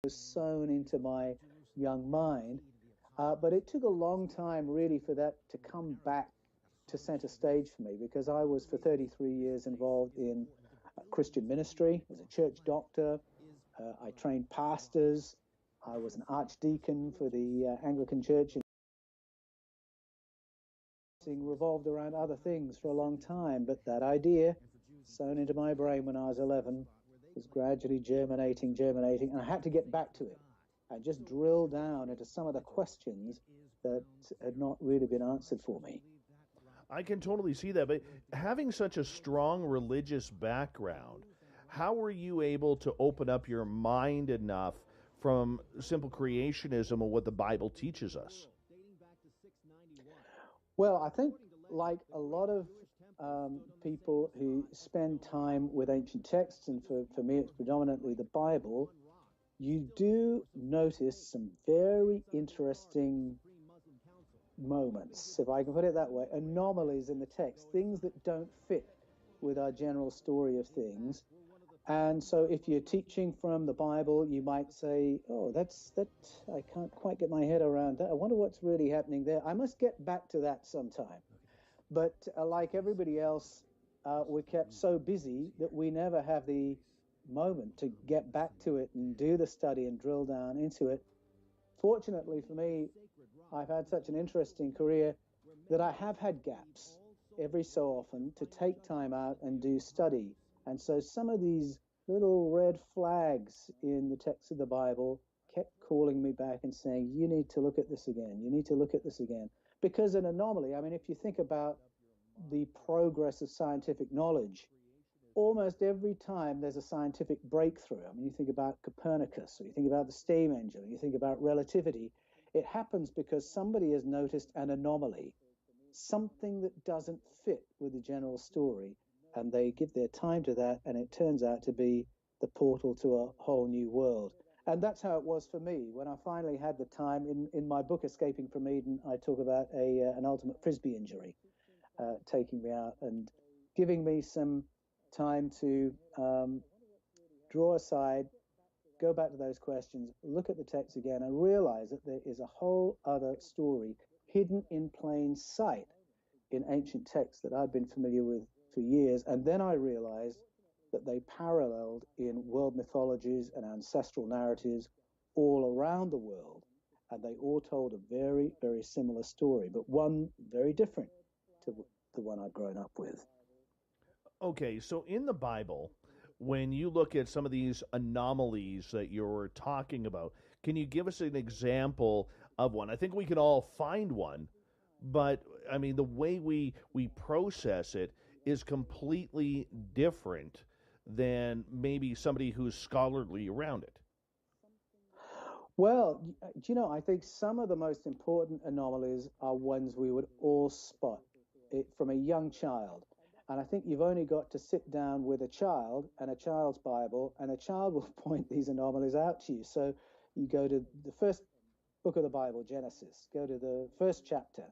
was sewn into my young mind. But it took a long time really for that to come back to center stage for me, because I was for 33 years involved in Christian ministry, was a church doctor. I trained pastors. I was an archdeacon for the Anglican Church, and revolved around other things for a long time. But that idea, sewn into my brain when I was 11, was gradually germinating, and I had to get back to it and just drill down into some of the questions that had not really been answered for me. I can totally see that. But having such a strong religious background, how were you able to open up your mind enough from simple creationism and what the Bible teaches us? Well, I think like a lot of people who spend time with ancient texts, and for me it's predominantly the Bible, you do notice some very interesting moments, if I can put it that way, anomalies in the text, things that don't fit with our general story of things. And so if you're teaching from the Bible, you might say, oh, that I can't quite get my head around that. I wonder what's really happening there. I must get back to that sometime. But like everybody else, we're kept so busy that we never have the moment to get back to it and do the study and drill down into it. Fortunately for me, I've had such an interesting career that I have had gaps every so often to take time out and do study. And so some of these little red flags in the text of the Bible kept calling me back and saying, you need to look at this again. You need to look at this again. Because an anomaly, I mean, if you think about the progress of scientific knowledge, almost every time there's a scientific breakthrough, I mean, you think about Copernicus, or you think about the steam engine, or you think about relativity, it happens because somebody has noticed an anomaly, something that doesn't fit with the general story, and they give their time to that, and it turns out to be the portal to a whole new world. And that's how it was for me. When I finally had the time, in my book, Escaping from Eden, I talk about an ultimate Frisbee injury taking me out and giving me some time to draw aside, go back to those questions, look at the text again, and realize that there is a whole other story hidden in plain sight in ancient texts that I'd been familiar with for years. And then I realized that they paralleled in world mythologies and ancestral narratives all around the world. And they all told a very, very similar story, but one very different to the one I'd grown up with. Okay, so in the Bible, when you look at some of these anomalies that you're talking about, can you give us an example of one? I think we can all find one, but I mean, the way we process it is completely different than maybe somebody who's scholarly around it. Well, do you know, I think some of the most important anomalies are ones we would all spot it from a young child. And I think you've only got to sit down with a child and a child's Bible, and a child will point these anomalies out to you. So you go to the first book of the Bible, Genesis, go to the first chapter,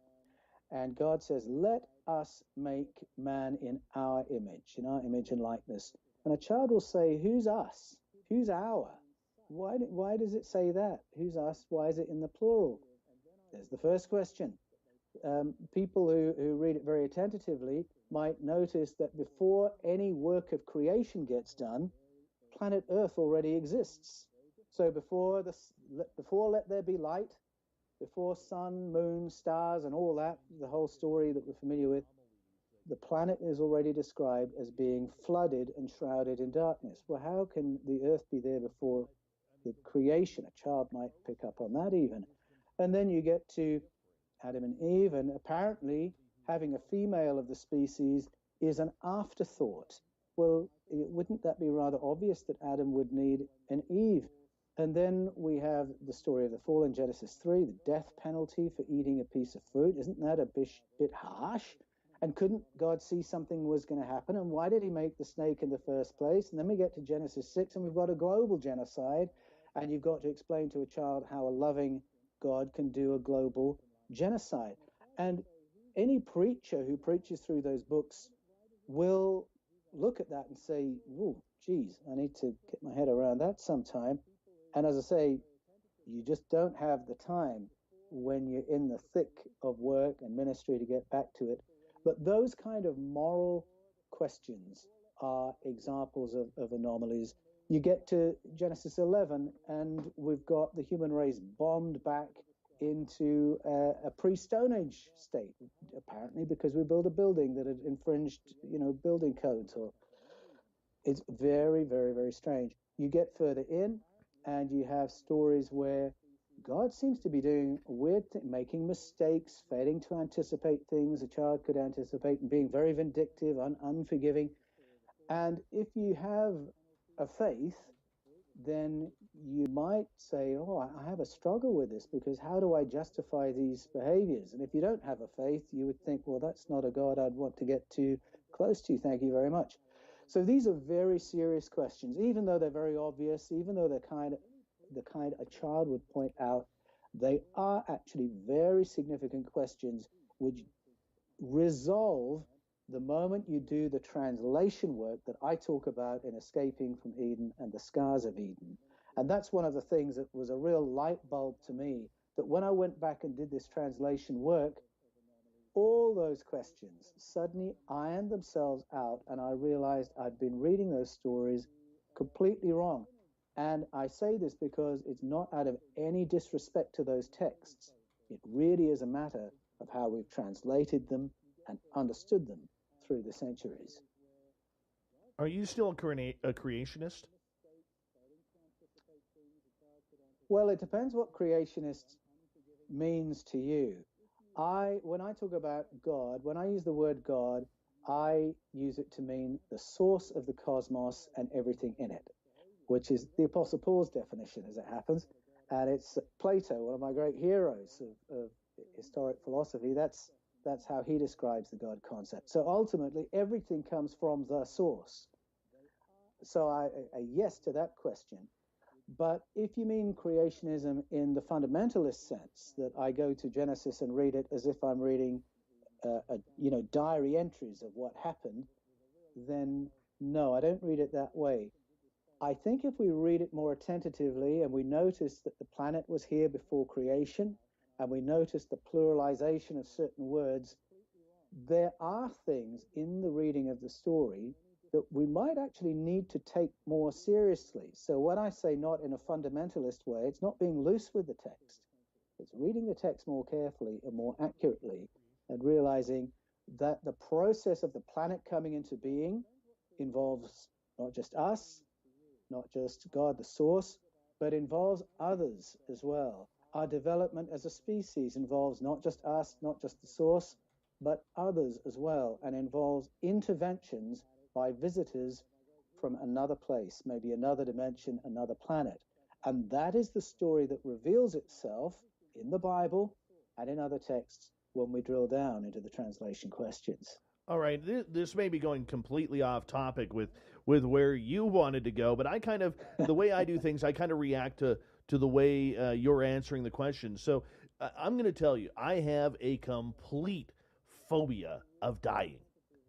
and God says, let us make man in our image and likeness. And a child will say, who's us? Who's our? Why does it say that? Who's us? Why is it in the plural? There's the first question. People who read it very attentively might notice that before any work of creation gets done, planet Earth already exists. So before let there be light, before sun, moon, stars, and all that, the whole story that we're familiar with, the planet is already described as being flooded and shrouded in darkness. Well, how can the Earth be there before the creation? A child might pick up on that even. And then you get to Adam and Eve, and apparently having a female of the species is an afterthought. Well, wouldn't that be rather obvious that Adam would need an Eve? And then we have the story of the fall in Genesis 3, the death penalty for eating a piece of fruit. Isn't that a bit harsh? And couldn't God see something was going to happen? And why did he make the snake in the first place? And then we get to Genesis 6, and we've got a global genocide. And you've got to explain to a child how a loving God can do a global genocide. And any preacher who preaches through those books will look at that and say, oh, geez, I need to get my head around that sometime. And as I say, you just don't have the time when you're in the thick of work and ministry to get back to it. But those kind of moral questions are examples of anomalies. You get to Genesis 11, and we've got the human race bombed back into a pre-Stone Age state, apparently because we built a building that had infringed, building codes. Or it's very, very, very strange. You get further in, and you have stories where God seems to be doing weird making mistakes, failing to anticipate things a child could anticipate, and being very vindictive, unforgiving. And if you have a faith, then you might say, oh, I have a struggle with this, because how do I justify these behaviors? And if you don't have a faith, you would think, well, that's not a God I'd want to get too close to. Thank you very much. So these are very serious questions, even though they're very obvious, even though they're the kind a child would point out. They are actually very significant questions which resolve the moment you do the translation work that I talk about in Escaping from Eden and the Scars of Eden. And that's one of the things that was a real light bulb to me, that when I went back and did this translation work, all those questions suddenly ironed themselves out, and I realized I'd been reading those stories completely wrong. And I say this because it's not out of any disrespect to those texts. It really is a matter of how we've translated them and understood them through the centuries. Are you still a creationist? Well, it depends what creationist means to you. When I talk about God, when I use the word God, I use it to mean the source of the cosmos and everything in it, which is the Apostle Paul's definition, as it happens. And it's Plato, one of my great heroes of historic philosophy. That's how he describes the God concept. So ultimately, everything comes from the source. So a yes to that question. But if you mean creationism in the fundamentalist sense, that I go to Genesis and read it as if I'm reading, diary entries of what happened, then no, I don't read it that way. I think if we read it more attentively and we notice that the planet was here before creation, and we notice the pluralization of certain words, there are things in the reading of the story that we might actually need to take more seriously. So when I say not in a fundamentalist way, it's not being loose with the text. It's reading the text more carefully and more accurately, and realizing that the process of the planet coming into being involves not just us, not just God, the source, but involves others as well. Our development as a species involves not just us, not just the source, but others as well, and involves interventions by visitors from another place, maybe another dimension, another planet. And that is the story that reveals itself in the Bible and in other texts when we drill down into the translation questions. All right, this may be going completely off topic with where you wanted to go, but I kind of, the way I do things, I kind of react to the way you're answering the question. So I'm going to tell you, I have a complete phobia of dying.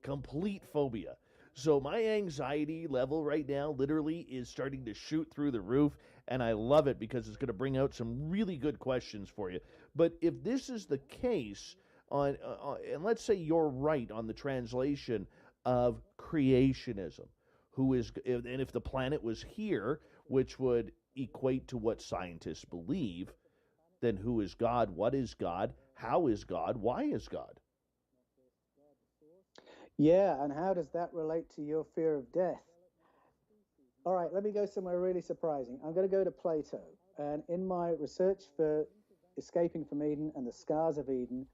Complete phobia. So my anxiety level right now literally is starting to shoot through the roof, and I love it because it's going to bring out some really good questions for you. But if this is the case, and let's say you're right on the translation of creationism, and if the planet was here, which would equate to what scientists believe, then who is God? What is God? How is God? Why is God? Yeah, and how does that relate to your fear of death? All right, let me go somewhere really surprising. I'm going to go to Plato. And in my research for Escaping from Eden and the Scars of Eden,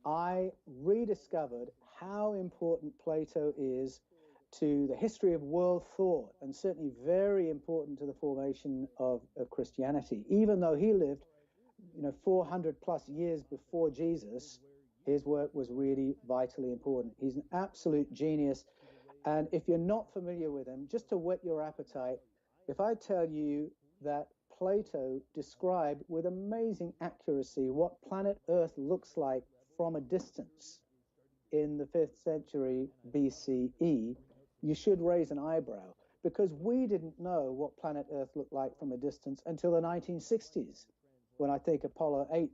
I rediscovered how important Plato is to the history of world thought, and certainly very important to the formation of Christianity. Even though he lived 400 plus years before Jesus, his work was really vitally important. He's an absolute genius. And if you're not familiar with him, just to whet your appetite, if I tell you that Plato described with amazing accuracy what planet Earth looks like from a distance in the 5th century BCE, you should raise an eyebrow, because we didn't know what planet Earth looked like from a distance until the 1960s, when I think Apollo 8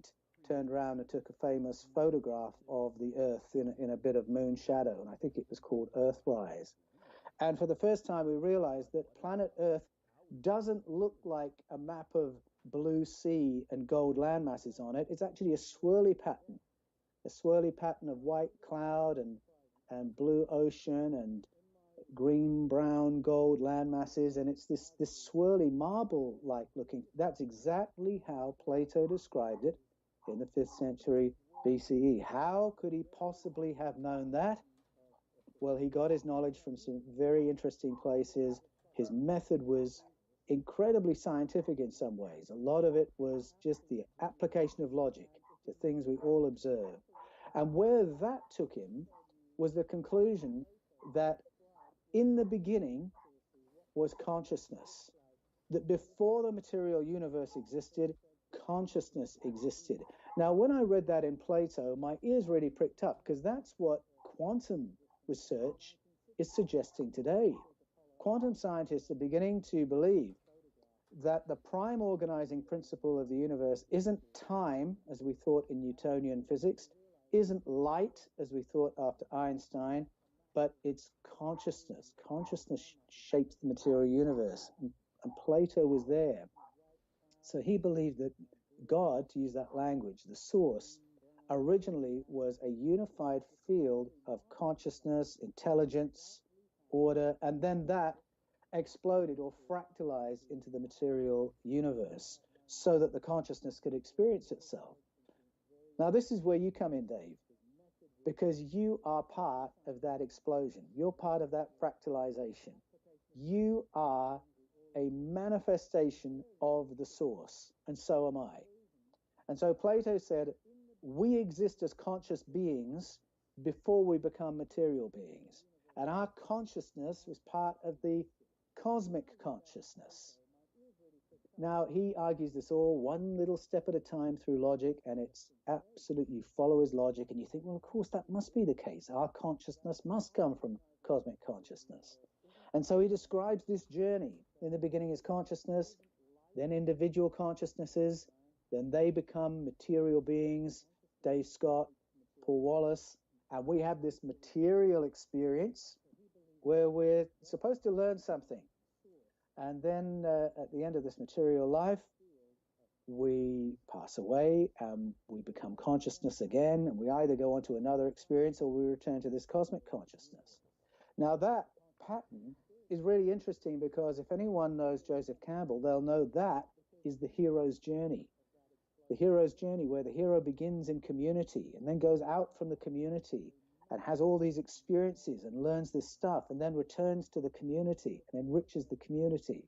turned around and took a famous photograph of the Earth in a bit of moon shadow, and I think it was called Earthrise. And for the first time, we realized that planet Earth doesn't look like a map of blue sea and gold land masses on it. It's actually a swirly pattern of white cloud and blue ocean and green, brown, gold land masses. And it's this swirly marble-like looking. That's exactly how Plato described it in the 5th century BCE. How could he possibly have known that? Well, he got his knowledge from some very interesting places. His method was incredibly scientific in some ways. A lot of it was just the application of logic to things we all observe. And where that took him was the conclusion that in the beginning was consciousness, that before the material universe existed, consciousness existed. Now, when I read that in Plato, my ears really pricked up, because that's what quantum research is suggesting today. Quantum scientists are beginning to believe that the prime organizing principle of the universe isn't time, as we thought in Newtonian physics, isn't light, as we thought after Einstein, but it's consciousness. Consciousness shapes the material universe, and Plato was there. So he believed that God, to use that language, the source, originally was a unified field of consciousness, intelligence, order, and then that exploded or fractalized into the material universe so that the consciousness could experience itself. Now, this is where you come in, Dave, because you are part of that explosion. You're part of that fractalization. You are a manifestation of the source, and so am I. And so Plato said, we exist as conscious beings before we become material beings. And our consciousness was part of the cosmic consciousness. Now, he argues this all one little step at a time through logic, and it's absolutely, you follow his logic, and you think, well, of course, that must be the case. Our consciousness must come from cosmic consciousness. And so he describes this journey. In the beginning is consciousness, then individual consciousnesses, then they become material beings, Dave Scott, Paul Wallace, and we have this material experience where we're supposed to learn something. And then at the end of this material life, we pass away and we become consciousness again, and we either go on to another experience or we return to this cosmic consciousness. Now that pattern is really interesting, because if anyone knows Joseph Campbell, they'll know that is the hero's journey. The hero's journey, where the hero begins in community and then goes out from the community and has all these experiences and learns this stuff and then returns to the community and enriches the community.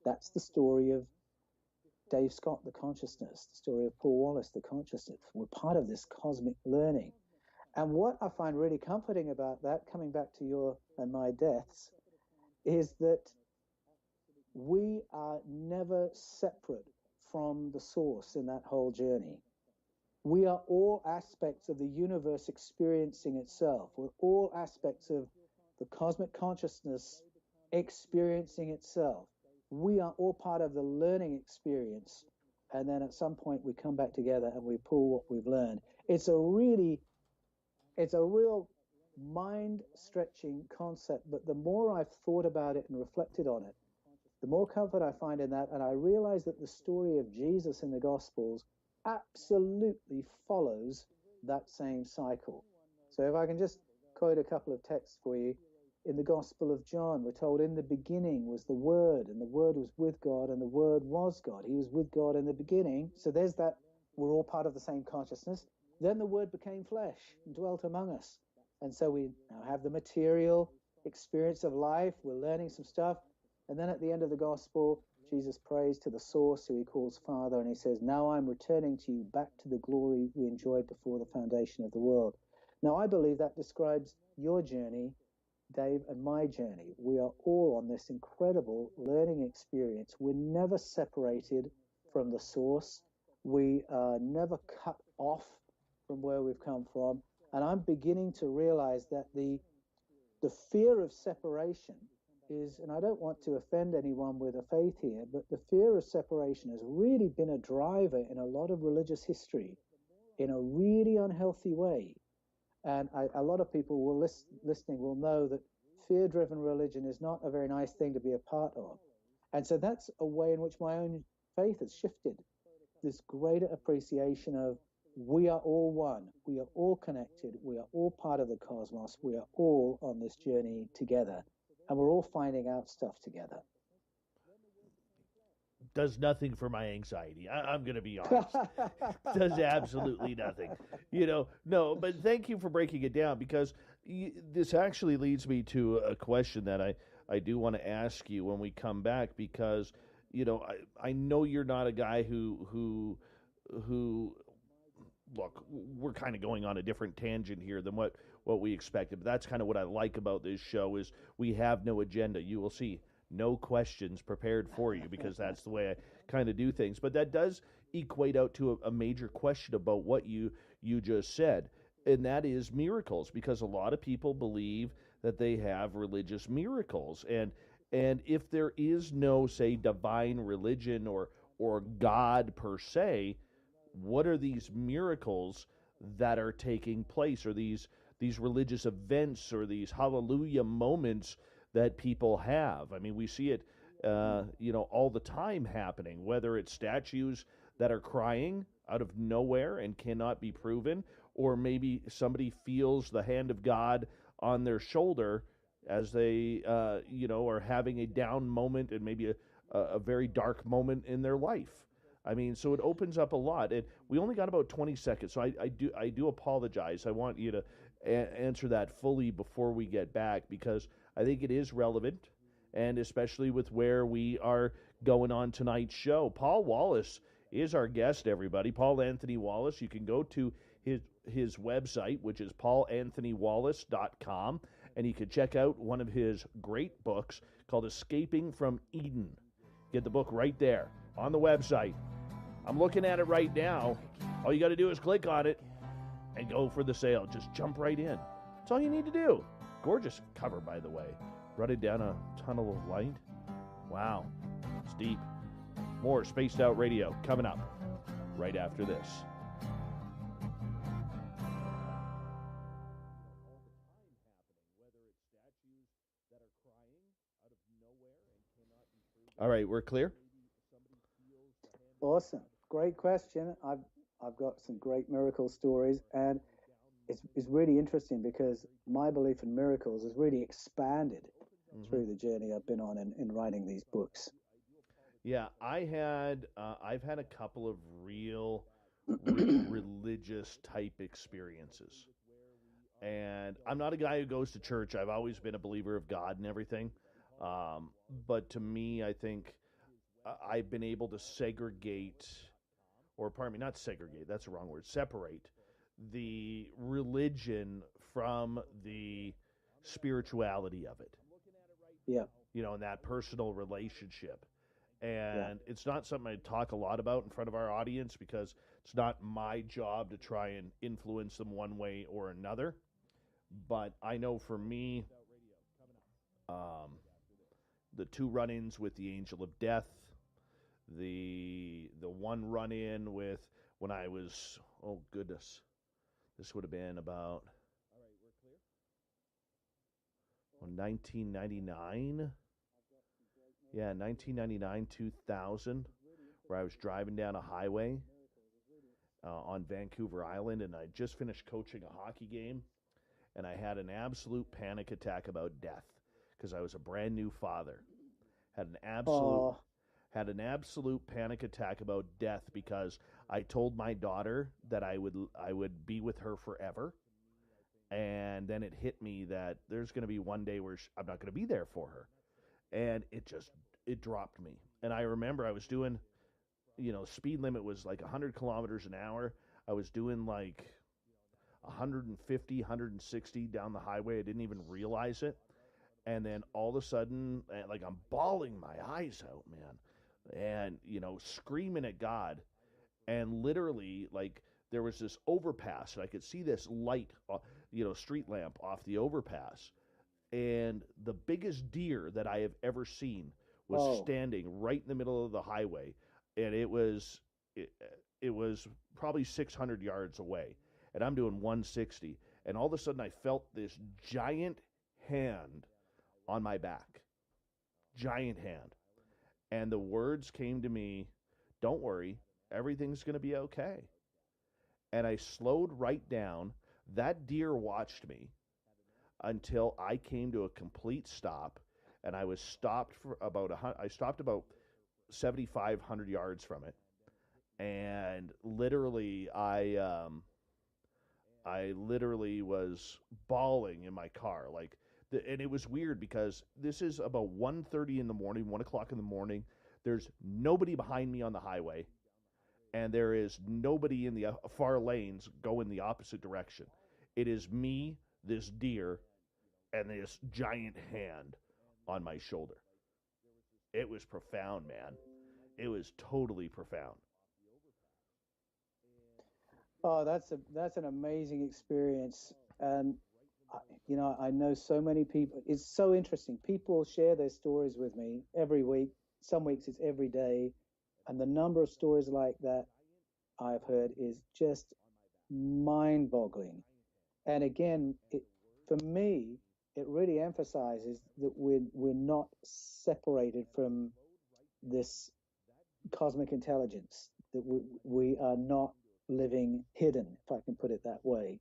That's the story of Dave Scott, the consciousness, the story of Paul Wallace, the consciousness. We're part of this cosmic learning. And what I find really comforting about that, coming back to your and my deaths, is that we are never separate from the source in that whole journey. We are all aspects of the universe experiencing itself. We're all aspects of the cosmic consciousness experiencing itself. We are all part of the learning experience. And then at some point we come back together and we pull what we've learned. It's a real mind-stretching concept, but the more I've thought about it and reflected on it, the more comfort I find in that. And I realize that the story of Jesus in the Gospels absolutely follows that same cycle. So if I can just quote a couple of texts for you. In the Gospel of John, we're told, in the beginning was the Word, and the Word was with God, and the Word was God. He was with God in the beginning. So there's that, we're all part of the same consciousness. Then the Word became flesh and dwelt among us. And so we now have the material experience of life. We're learning some stuff. And then at the end of the Gospel, Jesus prays to the source, who he calls Father, and he says, now I'm returning to you back to the glory we enjoyed before the foundation of the world. Now, I believe that describes your journey, Dave, and my journey. We are all on this incredible learning experience. We're never separated from the source. We are never cut off from where we've come from. And I'm beginning to realize that the fear of separation is, and I don't want to offend anyone with a faith here, but the fear of separation has really been a driver in a lot of religious history in a really unhealthy way. And a lot of people listening will know that fear-driven religion is not a very nice thing to be a part of. And so that's a way in which my own faith has shifted. This greater appreciation of we are all one, we are all connected, we are all part of the cosmos, we are all on this journey together, and we're all finding out stuff together. Does nothing for my anxiety. I'm going to be honest. Does absolutely nothing. No, but thank you for breaking it down, because this actually leads me to a question that I do want to ask you when we come back, because, I know you're not a guy who look, we're kind of going on a different tangent here than what we expected, but that's kind of what I like about this show is we have no agenda. You will see no questions prepared for you, because that's the way I kind of do things. But that does equate out to a major question about what you just said, and that is miracles, because a lot of people believe that they have religious miracles, and if there is no, say, divine religion or God per se, what are these miracles that are taking place, or these religious events, or these hallelujah moments that people have? I mean, we see it, all the time happening, whether it's statues that are crying out of nowhere and cannot be proven, or maybe somebody feels the hand of God on their shoulder as they, are having a down moment and maybe a very dark moment in their life. I mean, so it opens up a lot. And we only got about 20 seconds, so I do apologize. I want you to answer that fully before we get back, because I think it is relevant, and especially with where we are going on tonight's show. Paul Wallace is our guest, everybody. Paul Anthony Wallace. You can go to his website, which is paulanthonywallace.com, and you can check out one of his great books called Escaping from Eden. Get the book right there on the website. I'm looking at it right now. All you got to do is click on it and go for the sale. Just jump right in. That's all you need to do. Gorgeous cover, by the way. Running down a tunnel of light. Wow. It's deep. More Spaced Out Radio coming up right after this. All right, we're clear? Awesome. Great question. I've got some great miracle stories, and it's really interesting because my belief in miracles has really expanded through the journey I've been on in writing these books. Yeah, I've had a couple of real religious type experiences. And I'm not a guy who goes to church. I've always been a believer of God and everything. But to me, I think I've been able to segregate, or pardon me, not segregate, that's the wrong word, separate the religion from the spirituality of it. Yeah. And that personal relationship. And it's not something I talk a lot about in front of our audience, because it's not my job to try and influence them one way or another. But I know for me, the two run-ins with the angel of death, the one run-in with when I was, oh goodness, this would have been about 1999. Yeah, 1999, 2000, where I was driving down a highway on Vancouver Island, and I just finished coaching a hockey game, and I had an absolute panic attack about death, because I was a brand new father. Had an absolute panic attack about death, because I told my daughter that I would be with her forever, and then it hit me that there's going to be one day where I'm not going to be there for her. And it dropped me. And I remember I was doing, speed limit was like 100 kilometers an hour. I was doing like 150, 160 down the highway. I didn't even realize it. And then all of a sudden, like, I'm bawling my eyes out, man. And, screaming at God. And literally, like, there was this overpass, and I could see this light, street lamp off the overpass. and the biggest deer that I have ever seen was Oh, standing right in the middle of the highway, and it, it was probably 600 yards away, and I'm doing 160, and all of a sudden I felt this giant hand on my back, giant hand, and the words came to me, "Don't worry, everything's going to be okay." And I slowed right down. That deer watched me until I came to a complete stop, and I was stopped for about I stopped about 7,500 yards from it, and literally I literally was bawling in my car, like, and it was weird because this is about 1:30 in the morning, 1 o'clock in the morning. There's nobody behind me on the highway, and there is nobody in the far lanes going the opposite direction. It is me, this deer, and this giant hand on my shoulder. It was profound, man. It was totally profound. oh, that's an amazing experience. And I know so many people. It's so interesting. People share their stories with me every week. Some weeks it's every day, and the number of stories like that I've heard is just mind-boggling. And again, for me, it really emphasizes that we're not separated from this cosmic intelligence, that we are not living hidden, if I can put it that way.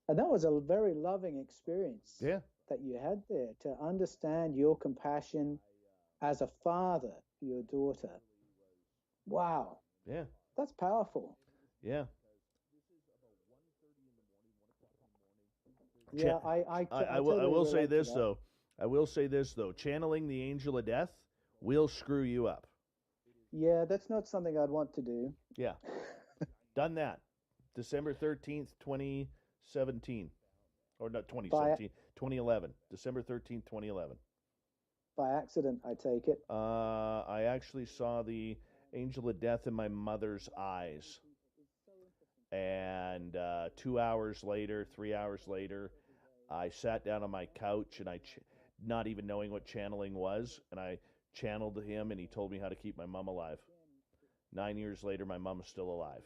And that was a very loving experience Yeah. that you had there, to understand your compassion as a father for your daughter. Wow, Yeah. that's powerful. Yeah. Yeah, I I totally will say relate to this that. though. I will say this though. Channeling the angel of death will screw you up. Yeah, that's not something I'd want to do. Yeah. Done that. December 13th, 2017. Or not By 2017, 2011. December 13th, 2011. by accident, I take it. I actually saw the angel of death in my mother's eyes. And 2 hours later, 3 hours later, I sat down on my couch and not even knowing what channeling was, and I channeled him, and he told me how to keep my mom alive. 9 years later, my mom's still alive.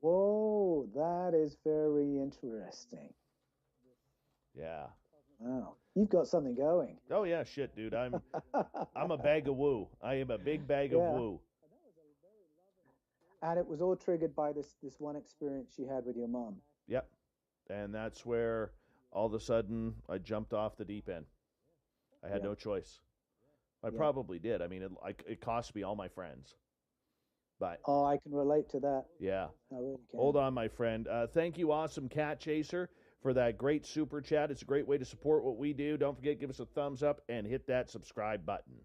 Whoa, that is very interesting. Yeah. Wow, you've got something going. Oh yeah, shit, dude. I'm a bag of woo. I am a big bag of Yeah, woo. and it was all triggered by this one experience you had with your mom. Yep. And that's where all of a sudden I jumped off the deep end. I had Yeah, no choice. I yeah. probably did. I mean, it cost me all my friends. But Oh, I can relate to that. yeah. I really Hold can. on, my friend. Thank you, Awesome Cat Chaser, for that great super chat. It's a great way to support what we do. Don't forget, give us a thumbs up and hit that subscribe button.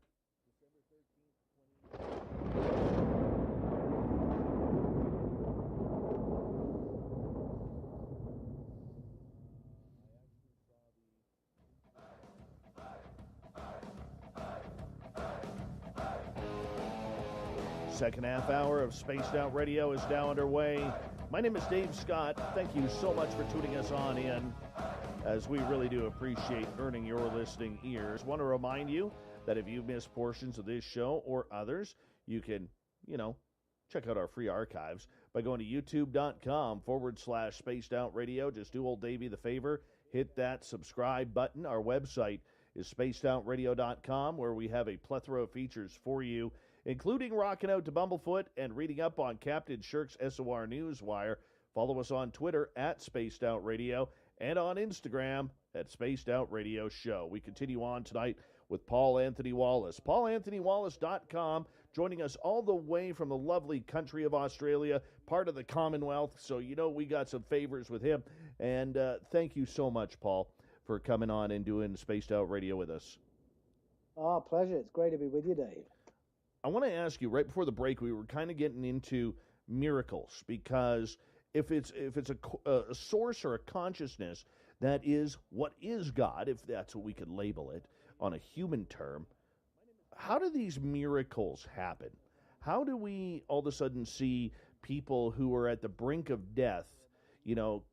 Second half hour of Spaced Out Radio is now underway. My name is Dave Scott. Thank you so much for tuning us on in, as we really do appreciate earning your listening ears. Want to remind you that if you've missed portions of this show or others, you can, check out our free archives by going to youtube.com/Spaced Out Radio. Just do old Davey the favor, hit that subscribe button. Our website is spacedoutradio.com, where we have a plethora of features for you, including rocking out to Bumblefoot and reading up on Captain Shirk's SOR Newswire. Follow us on Twitter at Spaced Out Radio and on Instagram at Spaced Out Radio Show. We continue on tonight with Paul Anthony Wallace. PaulAnthonyWallace.com, joining us all the way from the lovely country of Australia, part of the Commonwealth. So, we got some favors with him. And thank you so much, Paul, for coming on and doing Spaced Out Radio with us. Oh, pleasure. It's great to be with you, Dave. I want to ask you, right before the break, we were kind of getting into miracles, because if it's a source or a consciousness that is what is God, if that's what we could label it on a human term, how do these miracles happen? How do we all of a sudden see people who are at the brink of death,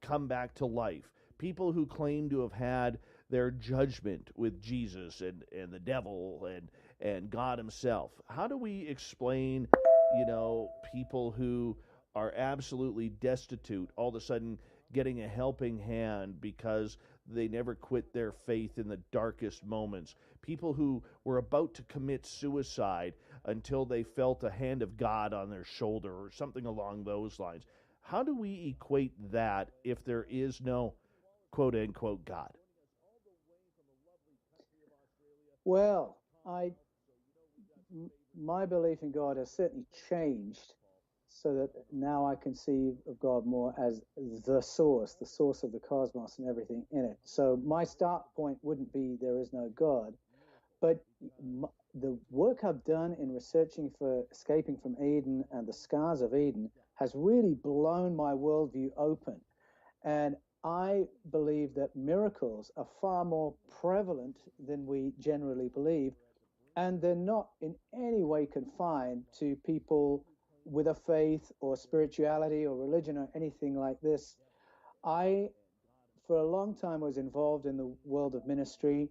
come back to life? People who claim to have had their judgment with Jesus and the devil and God himself. How do we explain, people who are absolutely destitute all of a sudden getting a helping hand because they never quit their faith in the darkest moments? People who were about to commit suicide until they felt a hand of God on their shoulder or something along those lines. How do we equate that if there is no quote unquote God? Well, my belief in God has certainly changed so that now I conceive of God more as the source of the cosmos and everything in it. So my start point wouldn't be there is no God, but the work I've done in researching for escaping from Eden and the scars of Eden has really blown my worldview open. And I believe that miracles are far more prevalent than we generally believe. And they're not in any way confined to people with a faith or spirituality or religion or anything like this. I, for a long time, was involved in the world of ministry.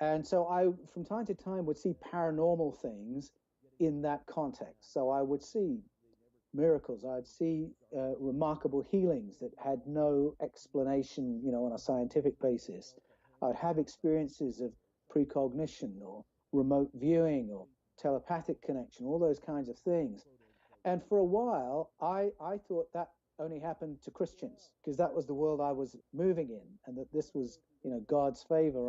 And so I, from time to time, would see paranormal things in that context. So I would see miracles. I'd see remarkable healings that had no explanation, on a scientific basis. I'd have experiences of precognition or remote viewing or telepathic connection, all those kinds of things. And for a while, I thought that only happened to Christians because that was the world I was moving in, and that this was, God's favor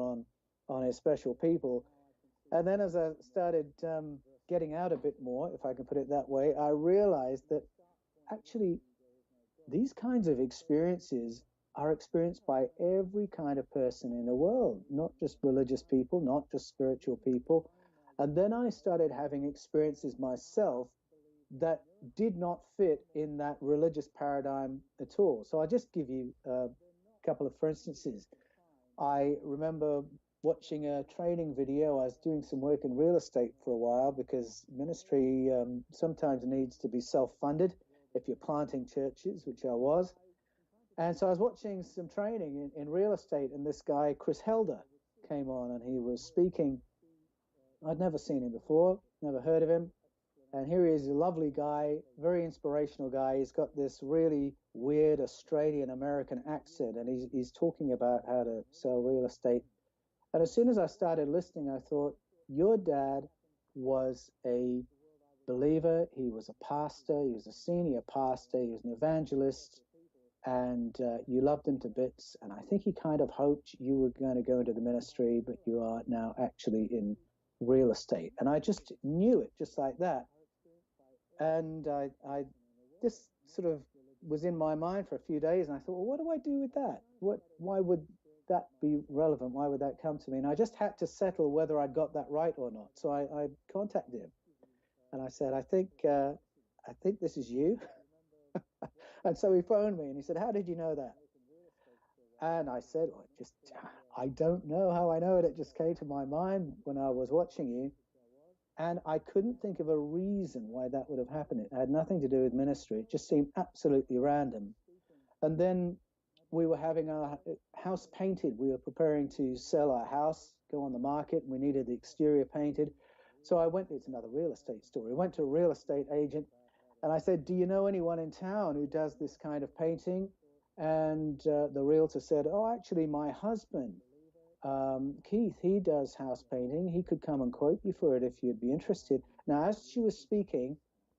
on his special people. And then as I started getting out a bit more, if I can put it that way, I realized that actually these kinds of experiences are experienced by every kind of person in the world, not just religious people, not just spiritual people. And then I started having experiences myself that did not fit in that religious paradigm at all. So I'll just give you a couple of for instances. I remember watching a training video. I was doing some work in real estate for a while because ministry sometimes needs to be self-funded if you're planting churches, which I was. And so I was watching some training in real estate, and this guy, Chris Helder, came on, and he was speaking. I'd never seen him before, never heard of him. And here he is, a lovely guy, very inspirational guy. He's got this really weird Australian-American accent, and he's talking about how to sell real estate. And as soon as I started listening, I thought, your dad was a believer. He was a pastor. He was a senior pastor. He was an evangelist. And you loved him to bits. And I think he kind of hoped you were going to go into the ministry, but you are now actually in real estate. And I just knew it just like that. And I this sort of was in my mind for a few days. And I thought, well, what do I do with that? Why would that be relevant? Why would that come to me? And I just had to settle whether I'd got that right or not. So I contacted him. And I said, I think this is you. And so he phoned me and he said, how did you know that? And I said, well, I don't know how I know it. It just came to my mind when I was watching you. And I couldn't think of a reason why that would have happened. It had nothing to do with ministry. It just seemed absolutely random. And then we were having our house painted. We were preparing to sell our house, go on the market, and we needed the exterior painted. So I went, it's another real estate story. I went to a real estate agent and I said, do you know anyone in town who does this kind of painting? And the realtor said, oh, actually, my husband, Keith, he does house painting. He could come and quote you for it if you'd be interested. Now, as she was speaking,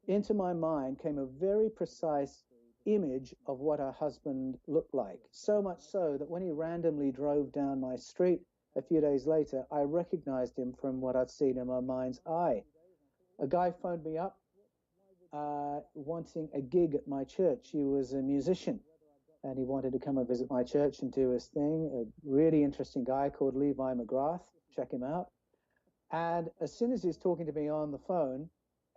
into my mind came a very precise image of what her husband looked like. So much so that when he randomly drove down my street a few days later, I recognized him from what I'd seen in my mind's eye. A guy phoned me up wanting a gig at my church. He was a musician and he wanted to come and visit my church and do his thing. A really interesting guy called Levi McGrath. Check him out. And as soon as he was talking to me on the phone,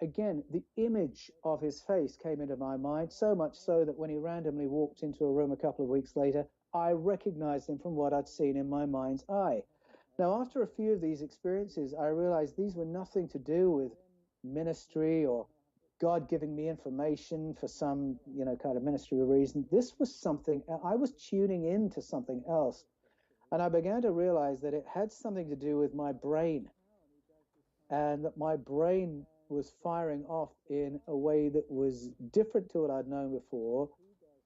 again, the image of his face came into my mind, so much so that when he randomly walked into a room a couple of weeks later, I recognized him from what I'd seen in my mind's eye. Now, after a few of these experiences, I realized these were nothing to do with ministry or God giving me information for some, kind of ministry reason. This was something, I was tuning into something else. And I began to realize that it had something to do with my brain, and that my brain was firing off in a way that was different to what I'd known before,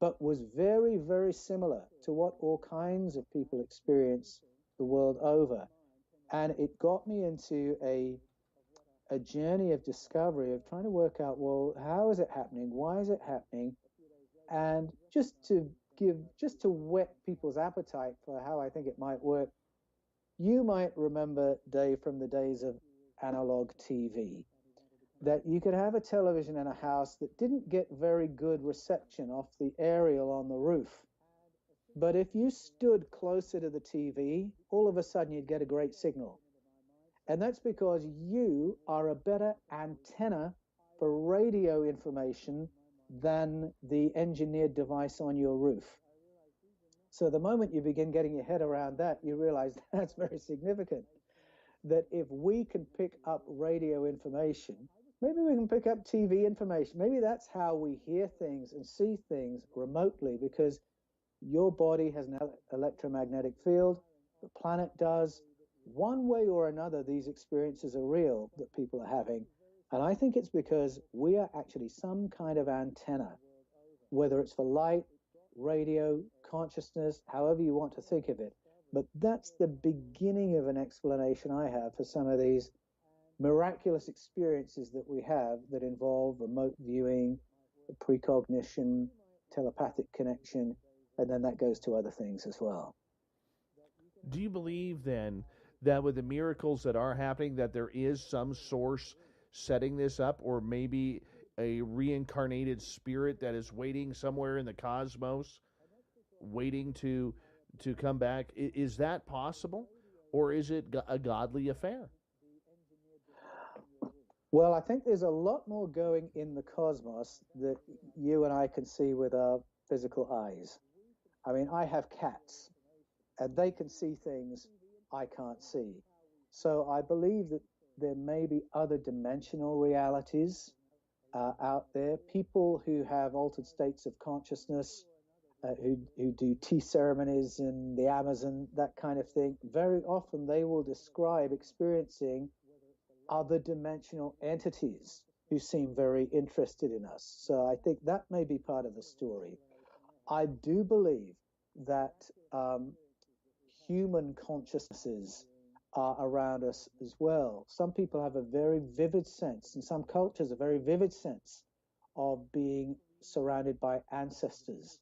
but was very, very similar to what all kinds of people experience the world over. And it got me into a journey of discovery, of trying to work out, well, how is it happening? Why is it happening? And just to whet people's appetite for how I think it might work, you might remember, Dave, from the days of analog TV, that you could have a television in a house that didn't get very good reception off the aerial on the roof. But if you stood closer to the TV, all of a sudden you'd get a great signal. And that's because you are a better antenna for radio information than the engineered device on your roof. So the moment you begin getting your head around that, you realize that's very significant. That if we can pick up radio information, maybe we can pick up TV information. Maybe that's how we hear things and see things remotely, because your body has an electromagnetic field, the planet does. One way or another, these experiences are real that people are having. And I think it's because we are actually some kind of antenna, whether it's for light, radio, consciousness, however you want to think of it. But that's the beginning of an explanation I have for some of these miraculous experiences that we have that involve remote viewing, precognition, telepathic connection, and then that goes to other things as well. Do you believe then that with the miracles that are happening, that there is some source setting this up, or maybe a reincarnated spirit that is waiting somewhere in the cosmos, waiting to come back? Is that possible, or is it a godly affair? Well, I think there's a lot more going in the cosmos that you and I can see with our physical eyes. I mean, I have cats, and they can see things I can't see. So I believe that there may be other dimensional realities out there. People who have altered states of consciousness, who do tea ceremonies in the Amazon, that kind of thing, very often they will describe experiencing other dimensional entities who seem very interested in us. So I think that may be part of the story. I do believe that human consciousnesses are around us as well. Some people have a very vivid sense, in some cultures, a very vivid sense of being surrounded by ancestors.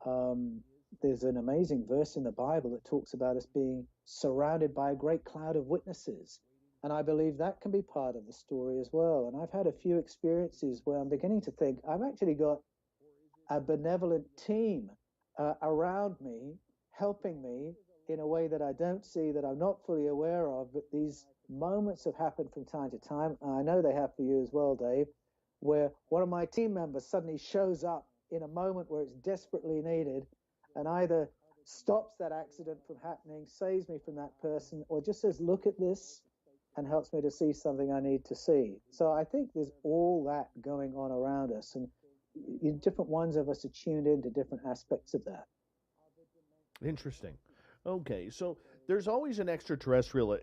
There's an amazing verse in the Bible that talks about us being surrounded by a great cloud of witnesses. And I believe that can be part of the story as well. And I've had a few experiences where I'm beginning to think I've actually got a benevolent team around me, helping me in a way that I don't see, that I'm not fully aware of. But these moments have happened from time to time. And I know they have for you as well, Dave, where one of my team members suddenly shows up in a moment where it's desperately needed and either stops that accident from happening, saves me from that person, or just says, look at this, and helps me to see something I need to see. So I think there's all that going on around us, and different ones of us are tuned into different aspects of that. Interesting. Okay, so there's always an extraterrestrial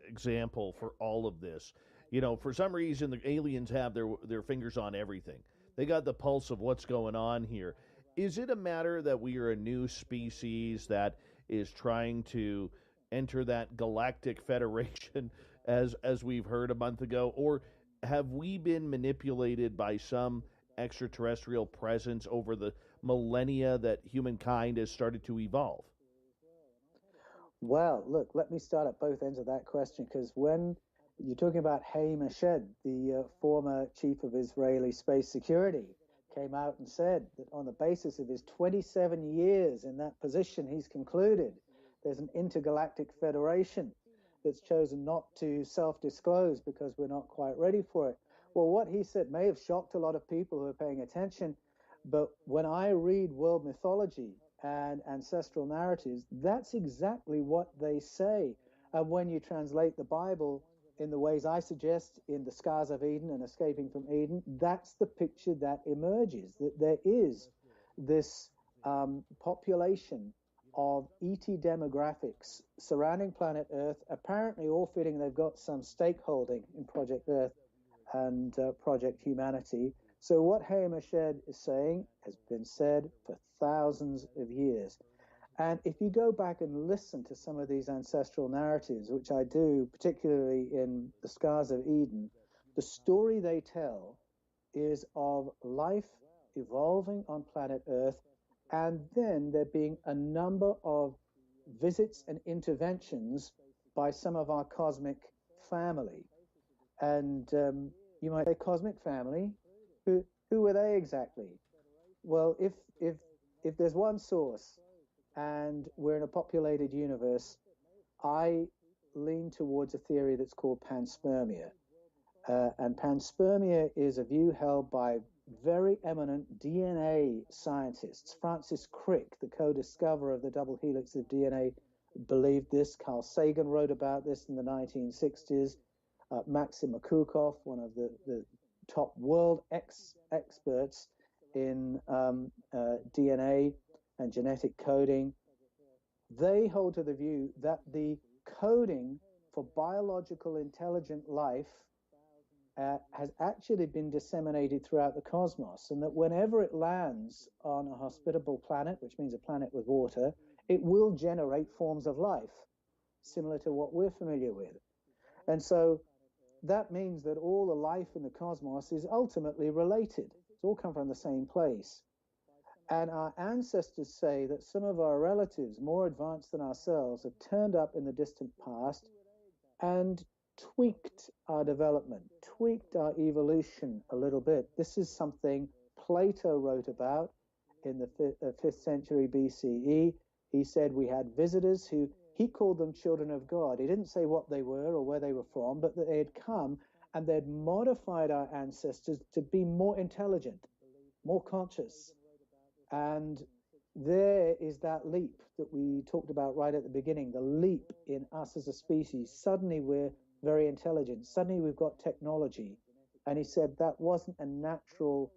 example for all of this. You know, for some reason, the aliens have their fingers on everything. They got the pulse of what's going on here. Is it a matter that we are a new species that is trying to enter that galactic federation, as we've heard a month ago, or have we been manipulated by some extraterrestrial presence over the millennia that humankind has started to evolve? Well, look, let me start at both ends of that question, because when you're talking about Hay Mashed, the former chief of Israeli space security, came out and said that on the basis of his 27 years in that position, he's concluded there's an intergalactic federation that's chosen not to self-disclose because we're not quite ready for it. Well, what he said may have shocked a lot of people who are paying attention, but when I read world mythology and ancestral narratives, that's exactly what they say. And when you translate the Bible in the ways I suggest, in the Scars of Eden and Escaping from Eden, that's the picture that emerges, that there is this population of ET demographics surrounding planet Earth, apparently all feeling they've got some stakeholding in Project Earth and Project Humanity. So what Hamish is saying has been said for thousands of years. And if you go back and listen to some of these ancestral narratives, which I do, particularly in The Scars of Eden, the story they tell is of life evolving on planet Earth, and then there being a number of visits and interventions by some of our cosmic family. And you might say, cosmic family? Who were they exactly? Well, if there's one source and we're in a populated universe, I lean towards a theory that's called panspermia. And panspermia is a view held by very eminent DNA scientists. Francis Crick, the co-discoverer of the double helix of DNA, believed this. Carl Sagan wrote about this in the 1960s. Maxim Makukov, one of the top world experts in DNA and genetic coding, they hold to the view that the coding for biological intelligent life has actually been disseminated throughout the cosmos, and that whenever it lands on a hospitable planet, which means a planet with water, it will generate forms of life similar to what we're familiar with. And so that means that all the life in the cosmos is ultimately related. It's all come from the same place. And our ancestors say that some of our relatives, more advanced than ourselves, have turned up in the distant past and tweaked our development, tweaked our evolution a little bit. This is something Plato wrote about in the 5th century BCE. He said we had visitors who, he called them children of God. He didn't say what they were or where they were from, but that they had come and they'd modified our ancestors to be more intelligent, more conscious. And there is that leap that we talked about right at the beginning, the leap in us as a species. Suddenly we're very intelligent. Suddenly we've got technology. And he said that wasn't a natural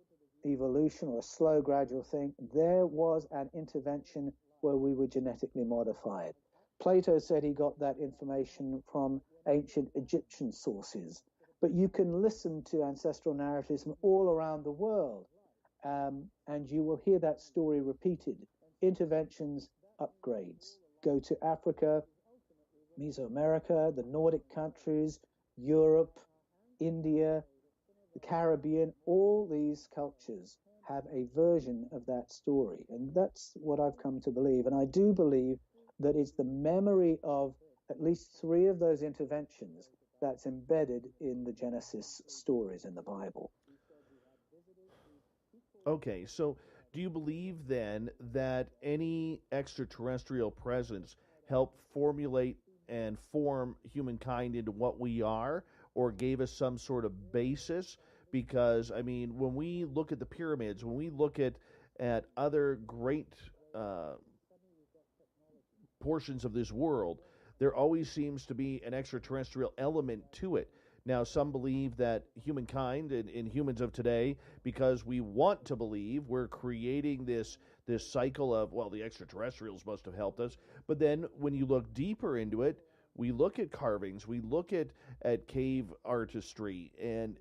evolution or a slow, gradual thing. There was an intervention where we were genetically modified. Plato said he got that information from ancient Egyptian sources. But you can listen to ancestral narratives from all around the world, and you will hear that story repeated. Interventions, upgrades. Go to Africa, Mesoamerica, the Nordic countries, Europe, India, the Caribbean, all these cultures have a version of that story. And that's what I've come to believe. And I do believe that it's the memory of at least 3 of those interventions that's embedded in the Genesis stories in the Bible. Okay, so do you believe then that any extraterrestrial presence helped formulate and form humankind into what we are, or gave us some sort of basis? Because, I mean, when we look at the pyramids, when we look at other great portions of this world, there always seems to be an extraterrestrial element to it. Now, some believe that humankind and humans of today, because we want to believe, we're creating this cycle of, well, the extraterrestrials must have helped us. But then when you look deeper into it, we look at carvings, we look at cave artistry and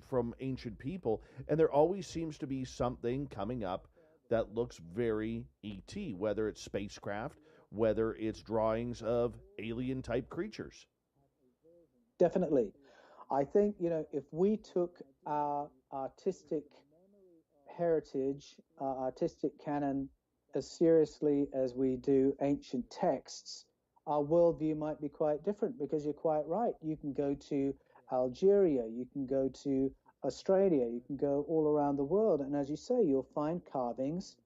from ancient people, and there always seems to be something coming up that looks very ET, whether it's spacecraft, whether it's drawings of alien-type creatures. Definitely. I think, if we took our artistic heritage, our artistic canon, as seriously as we do ancient texts, our worldview might be quite different, because you're quite right. You can go to Algeria, you can go to Australia, you can go all around the world, and as you say, you'll find carvings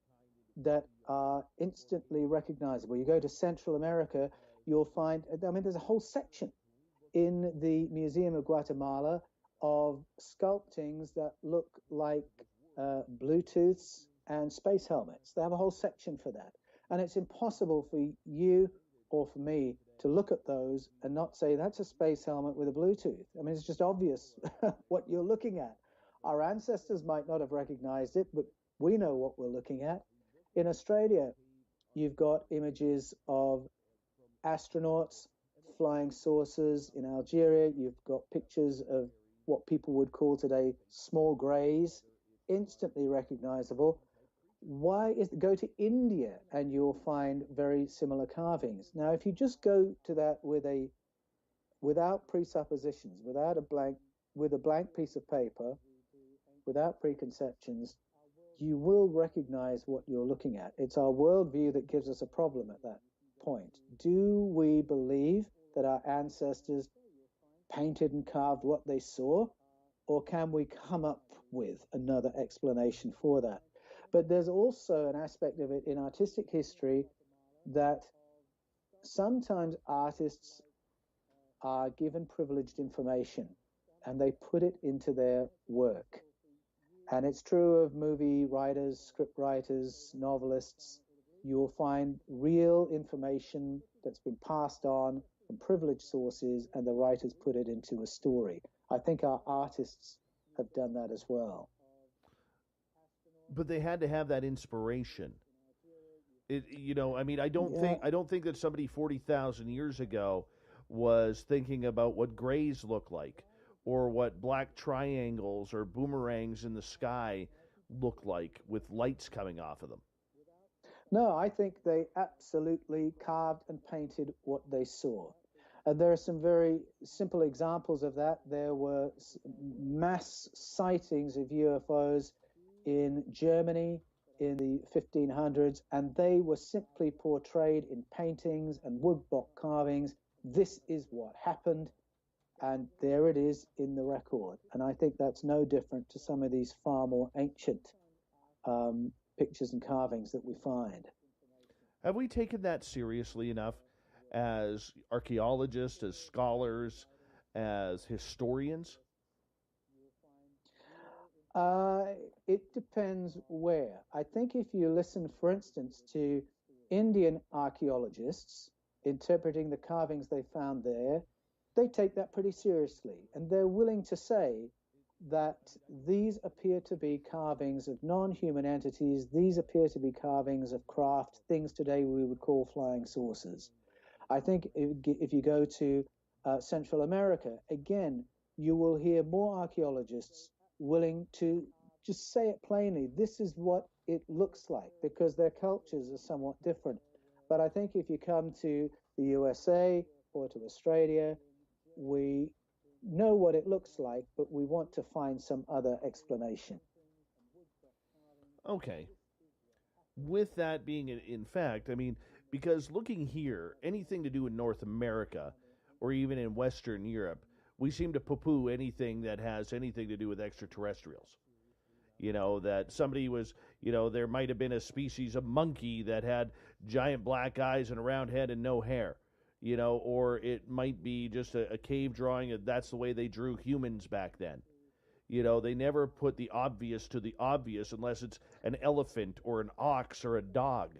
that are instantly recognizable. You go to Central America, you'll find, there's a whole section in the Museum of Guatemala of sculptings that look like Bluetooths and space helmets. They have a whole section for that. And it's impossible for you or for me to look at those and not say that's a space helmet with a Bluetooth. It's just obvious what you're looking at. Our ancestors might not have recognized it, but we know what we're looking at. In Australia, You've got images of astronauts, flying saucers in Algeria. You've got pictures of what people would call today small greys, instantly recognizable. Go to India and you'll find very similar carvings. Now, if you just go to that without presuppositions, with a blank piece of paper, without preconceptions, you will recognize what you're looking at. It's our worldview that gives us a problem at that point. Do we believe that our ancestors painted and carved what they saw, or can we come up with another explanation for that? But there's also an aspect of it in artistic history that sometimes artists are given privileged information and they put it into their work. And it's true of movie writers, script writers, novelists. You will find real information that's been passed on from privileged sources, and the writers put it into a story. I think our artists have done that as well. But they had to have that inspiration. I mean, I don't think that somebody 40,000 years ago was thinking about what grays look like, or what black triangles or boomerangs in the sky look like with lights coming off of them. No, I think they absolutely carved and painted what they saw. And there are some very simple examples of that. There were mass sightings of UFOs in Germany in the 1500s, and they were simply portrayed in paintings and woodblock carvings. This is what happened, and there it is in the record. And I think that's no different to some of these far more ancient pictures and carvings that we find. Have we taken that seriously enough as archaeologists, as scholars, as historians? It depends where. I think if you listen, for instance, to Indian archaeologists interpreting the carvings they found there, they take that pretty seriously. And they're willing to say that these appear to be carvings of non-human entities. These appear to be carvings of craft, things today we would call flying saucers. I think if you go to Central America, again, you will hear more archaeologists willing to just say it plainly. This is what it looks like, because their cultures are somewhat different. But I think if you come to the USA or to Australia, we know what it looks like, but we want to find some other explanation. Okay. With that being in fact, I mean, because looking here, anything to do in North America or even in Western Europe, we seem to poo-poo anything that has anything to do with extraterrestrials. That somebody was, there might have been a species of monkey that had giant black eyes and a round head and no hair. Or it might be just a cave drawing, and that's the way they drew humans back then. They never put the obvious to the obvious unless it's an elephant or an ox or a dog.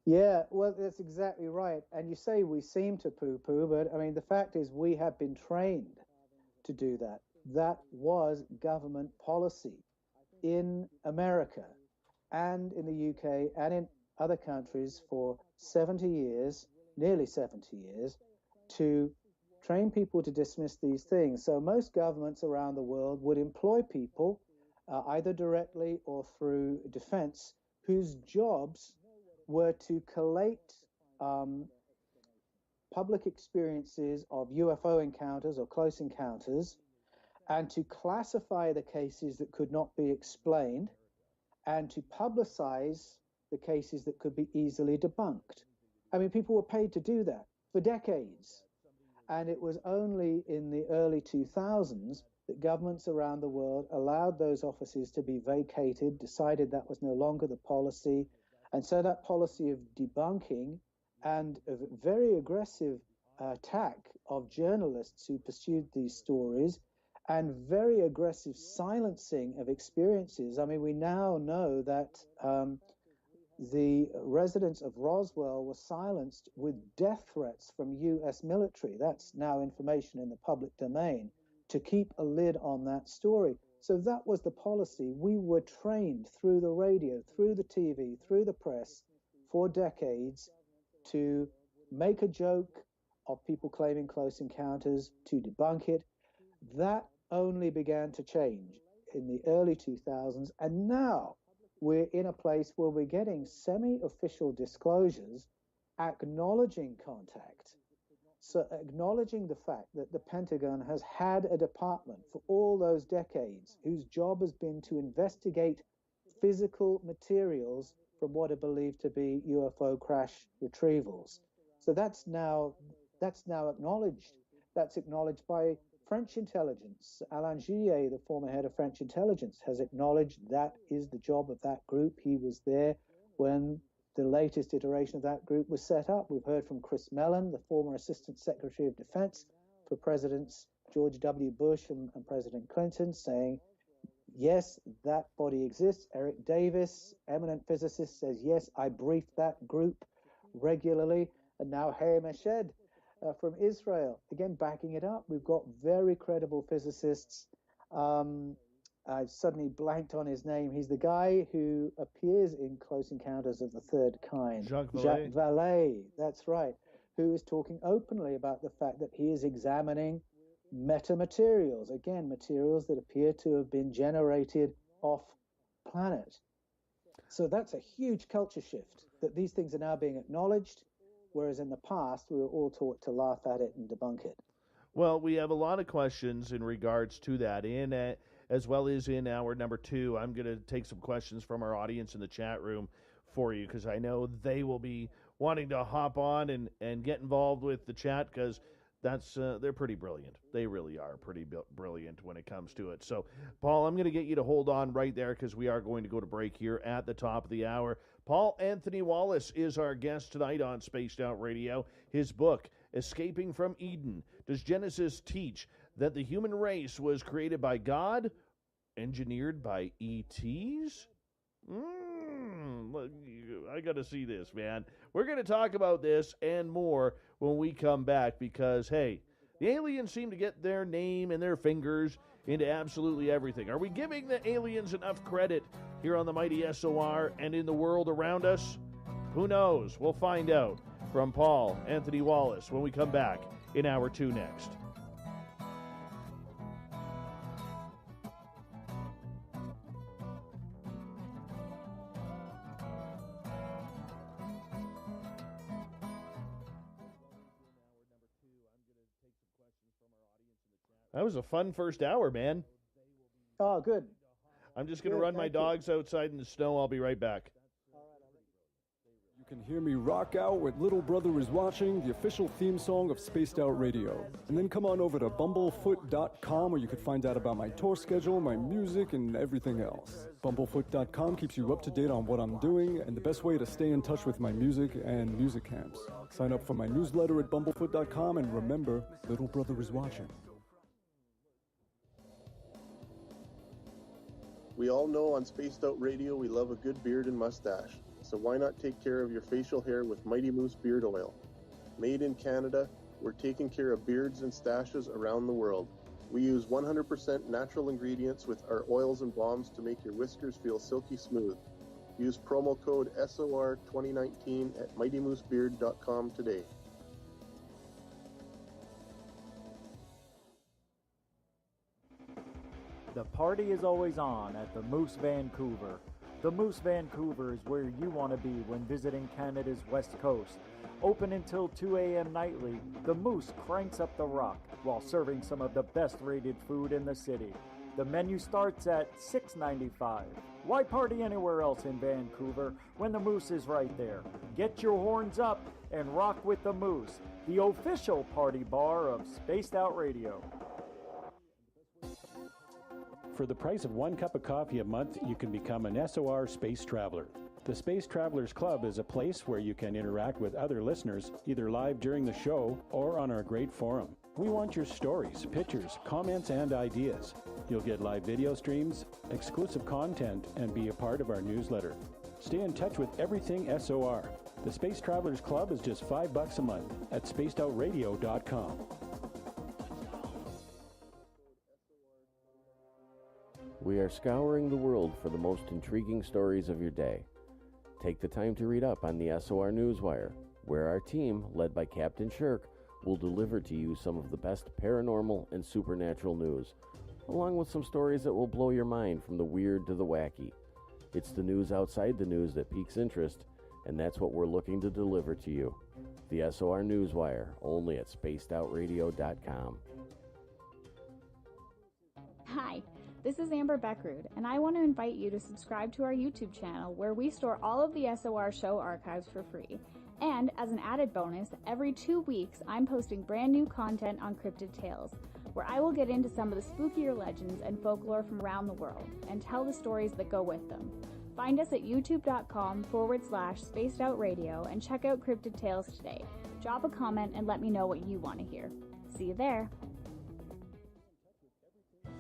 Yeah, well, that's exactly right. And you say we seem to poo-poo, but I mean, the fact is we have been trained to do that. That was government policy in America and in the UK and in other countries for 70 years, nearly 70 years, to train people to dismiss these things. So most governments around the world would employ people, either directly or through defense, whose jobs were to collate public experiences of UFO encounters or close encounters, and to classify the cases that could not be explained, and to publicize the cases that could be easily debunked. I mean, people were paid to do that for decades. And it was only in the early 2000s that governments around the world allowed those offices to be vacated, decided that was no longer the policy. And so that policy of debunking and of very aggressive attack of journalists who pursued these stories, and very aggressive silencing of experiences. I mean, we now know that the residents of Roswell were silenced with death threats from U.S. military. That's now information in the public domain, to keep a lid on that story. So that was the policy. We were trained through the radio, through the TV, through the press, for decades to make a joke of people claiming close encounters, to debunk it. That only began to change in the early 2000s, and now we're in a place where we're getting semi-official disclosures acknowledging contact. So acknowledging the fact that the Pentagon has had a department for all those decades whose job has been to investigate physical materials from what are believed to be UFO crash retrievals. So that's now acknowledged. That's acknowledged by French intelligence. Alain Gillet, the former head of French intelligence, has acknowledged that is the job of that group. He was there when the latest iteration of that group was set up. We've heard from Chris Mellon, the former Assistant Secretary of Defense for Presidents George W. Bush and President Clinton, saying, yes, that body exists. Eric Davis, eminent physicist, says, yes, I briefed that group regularly. And now Haim Eshed from Israel, again, backing it up. We've got very credible physicists. I've suddenly blanked on his name. He's the guy who appears in Close Encounters of the Third Kind. Jacques Vallée, that's right, who is talking openly about the fact that he is examining metamaterials, again, materials that appear to have been generated off planet. So that's a huge culture shift, that these things are now being acknowledged, whereas in the past we were all taught to laugh at it and debunk it. Well, we have a lot of questions in regards to that, as well as in hour number 2. I'm going to take some questions from our audience in the chat room for you, because I know they will be wanting to hop on and get involved with the chat, because they're pretty brilliant. They really are pretty brilliant when it comes to it. So, Paul, I'm going to get you to hold on right there, because we are going to go to break here at the top of the hour. Paul Anthony Wallace is our guest tonight on Spaced Out Radio. His book, Escaping from Eden. Does Genesis teach that the human race was created by God, engineered by ETs? I got to see this, man. We're going to talk about this and more when we come back, because, hey, the aliens seem to get their name and their fingers into absolutely everything. Are we giving the aliens enough credit here on the mighty SOR and in the world around us? Who knows? We'll find out from Paul Anthony Wallace when we come back in hour 2 next. That was a fun first hour, man. Oh, good. I'm just going to run my dogs outside in the snow. I'll be right back. You can hear me rock out with Little Brother is Watching, the official theme song of Spaced Out Radio. And then come on over to bumblefoot.com, where you can find out about my tour schedule, my music, and everything else. Bumblefoot.com keeps you up to date on what I'm doing and the best way to stay in touch with my music and music camps. Sign up for my newsletter at bumblefoot.com, and remember, Little Brother is watching. We all know on Spaced Out Radio we love a good beard and mustache, so why not take care of your facial hair with Mighty Moose Beard Oil? Made in Canada, we're taking care of beards and stashes around the world. We use 100% natural ingredients with our oils and balms to make your whiskers feel silky smooth. Use promo code SOR2019 at mightymoosebeard.com today. The party is always on at the Moose Vancouver. The Moose Vancouver is where you want to be when visiting Canada's West Coast. Open until 2 a.m. nightly, the Moose cranks up the rock while serving some of the best rated food in the city. The menu starts at $6.95. Why party anywhere else in Vancouver when the Moose is right there? Get your horns up and rock with the Moose, the official party bar of Spaced Out Radio. For the price of 1 cup of coffee a month, you can become an SOR Space Traveler. The Space Travelers Club is a place where you can interact with other listeners, either live during the show or on our great forum. We want your stories, pictures, comments, and ideas. You'll get live video streams, exclusive content, and be a part of our newsletter. Stay in touch with everything SOR. The Space Travelers Club is just $5 a month at spacedoutradio.com. We are scouring the world for the most intriguing stories of your day. Take the time to read up on the SOR Newswire, where our team, led by Captain Shirk, will deliver to you some of the best paranormal and supernatural news, along with some stories that will blow your mind from the weird to the wacky. It's the news outside the news that piques interest, and that's what we're looking to deliver to you. The SOR Newswire, only at spacedoutradio.com. Hi, this is Amber Beckrud, and I want to invite you to subscribe to our YouTube channel where we store all of the SOR show archives for free. And as an added bonus, every 2 weeks I'm posting brand new content on Cryptid Tales, where I will get into some of the spookier legends and folklore from around the world and tell the stories that go with them. Find us at youtube.com/spacedoutradio and check out Cryptid Tales today. Drop a comment and let me know what you want to hear. See you there.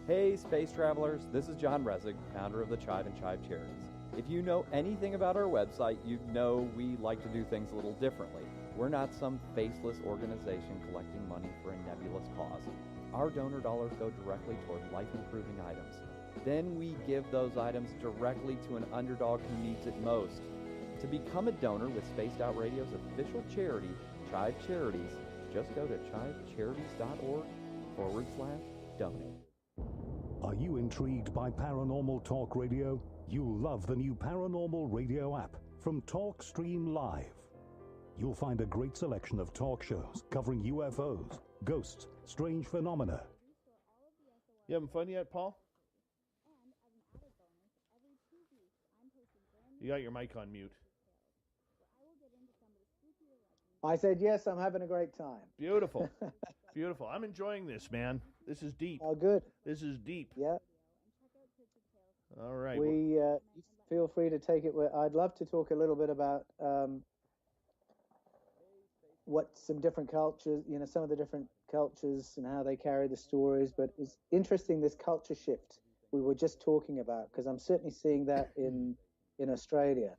Hey space travelers, this is John Resig, founder of the Chive and Chive Charities. If you know anything about our website, you know we like to do things a little differently. We're not some faceless organization collecting money for a nebulous cause. Our donor dollars go directly toward life-improving items. Then we give those items directly to an underdog who needs it most. To become a donor with Spaced Out Radio's official charity, Chive Charities, just go to chivecharities.org/donate. Are you intrigued by Paranormal Talk Radio? You'll love the new Paranormal Radio app from TalkStream Live. You'll find a great selection of talk shows covering UFOs, ghosts, strange phenomena. You having fun yet, Paul? You got your mic on mute. I said, yes, I'm having a great time. Beautiful. Beautiful. I'm enjoying this, man. This is deep. Oh, good. This is deep. Yeah. All right. We feel free to take it. I'd love to talk a little bit about what some different cultures, some of the different cultures and how they carry the stories. But it's interesting, this culture shift we were just talking about, because I'm certainly seeing that in Australia.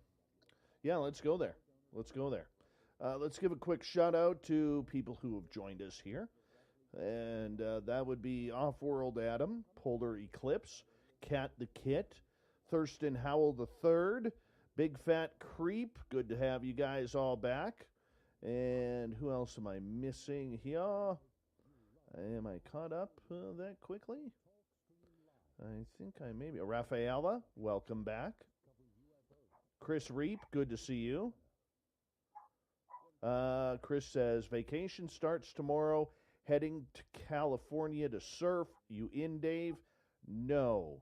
Yeah, let's go there. Let's go there. Let's give a quick shout out to people who have joined us here. And that would be Off-World Adam, Polar Eclipse, Cat the Kit, Thurston Howell III, Big Fat Creep. Good to have you guys all back. And who else am I missing here? Am I caught up that quickly? I think I may be. Rafaela, welcome back. Chris Reap, good to see you. Chris says, vacation starts tomorrow. Heading to California to surf. You in, Dave? No.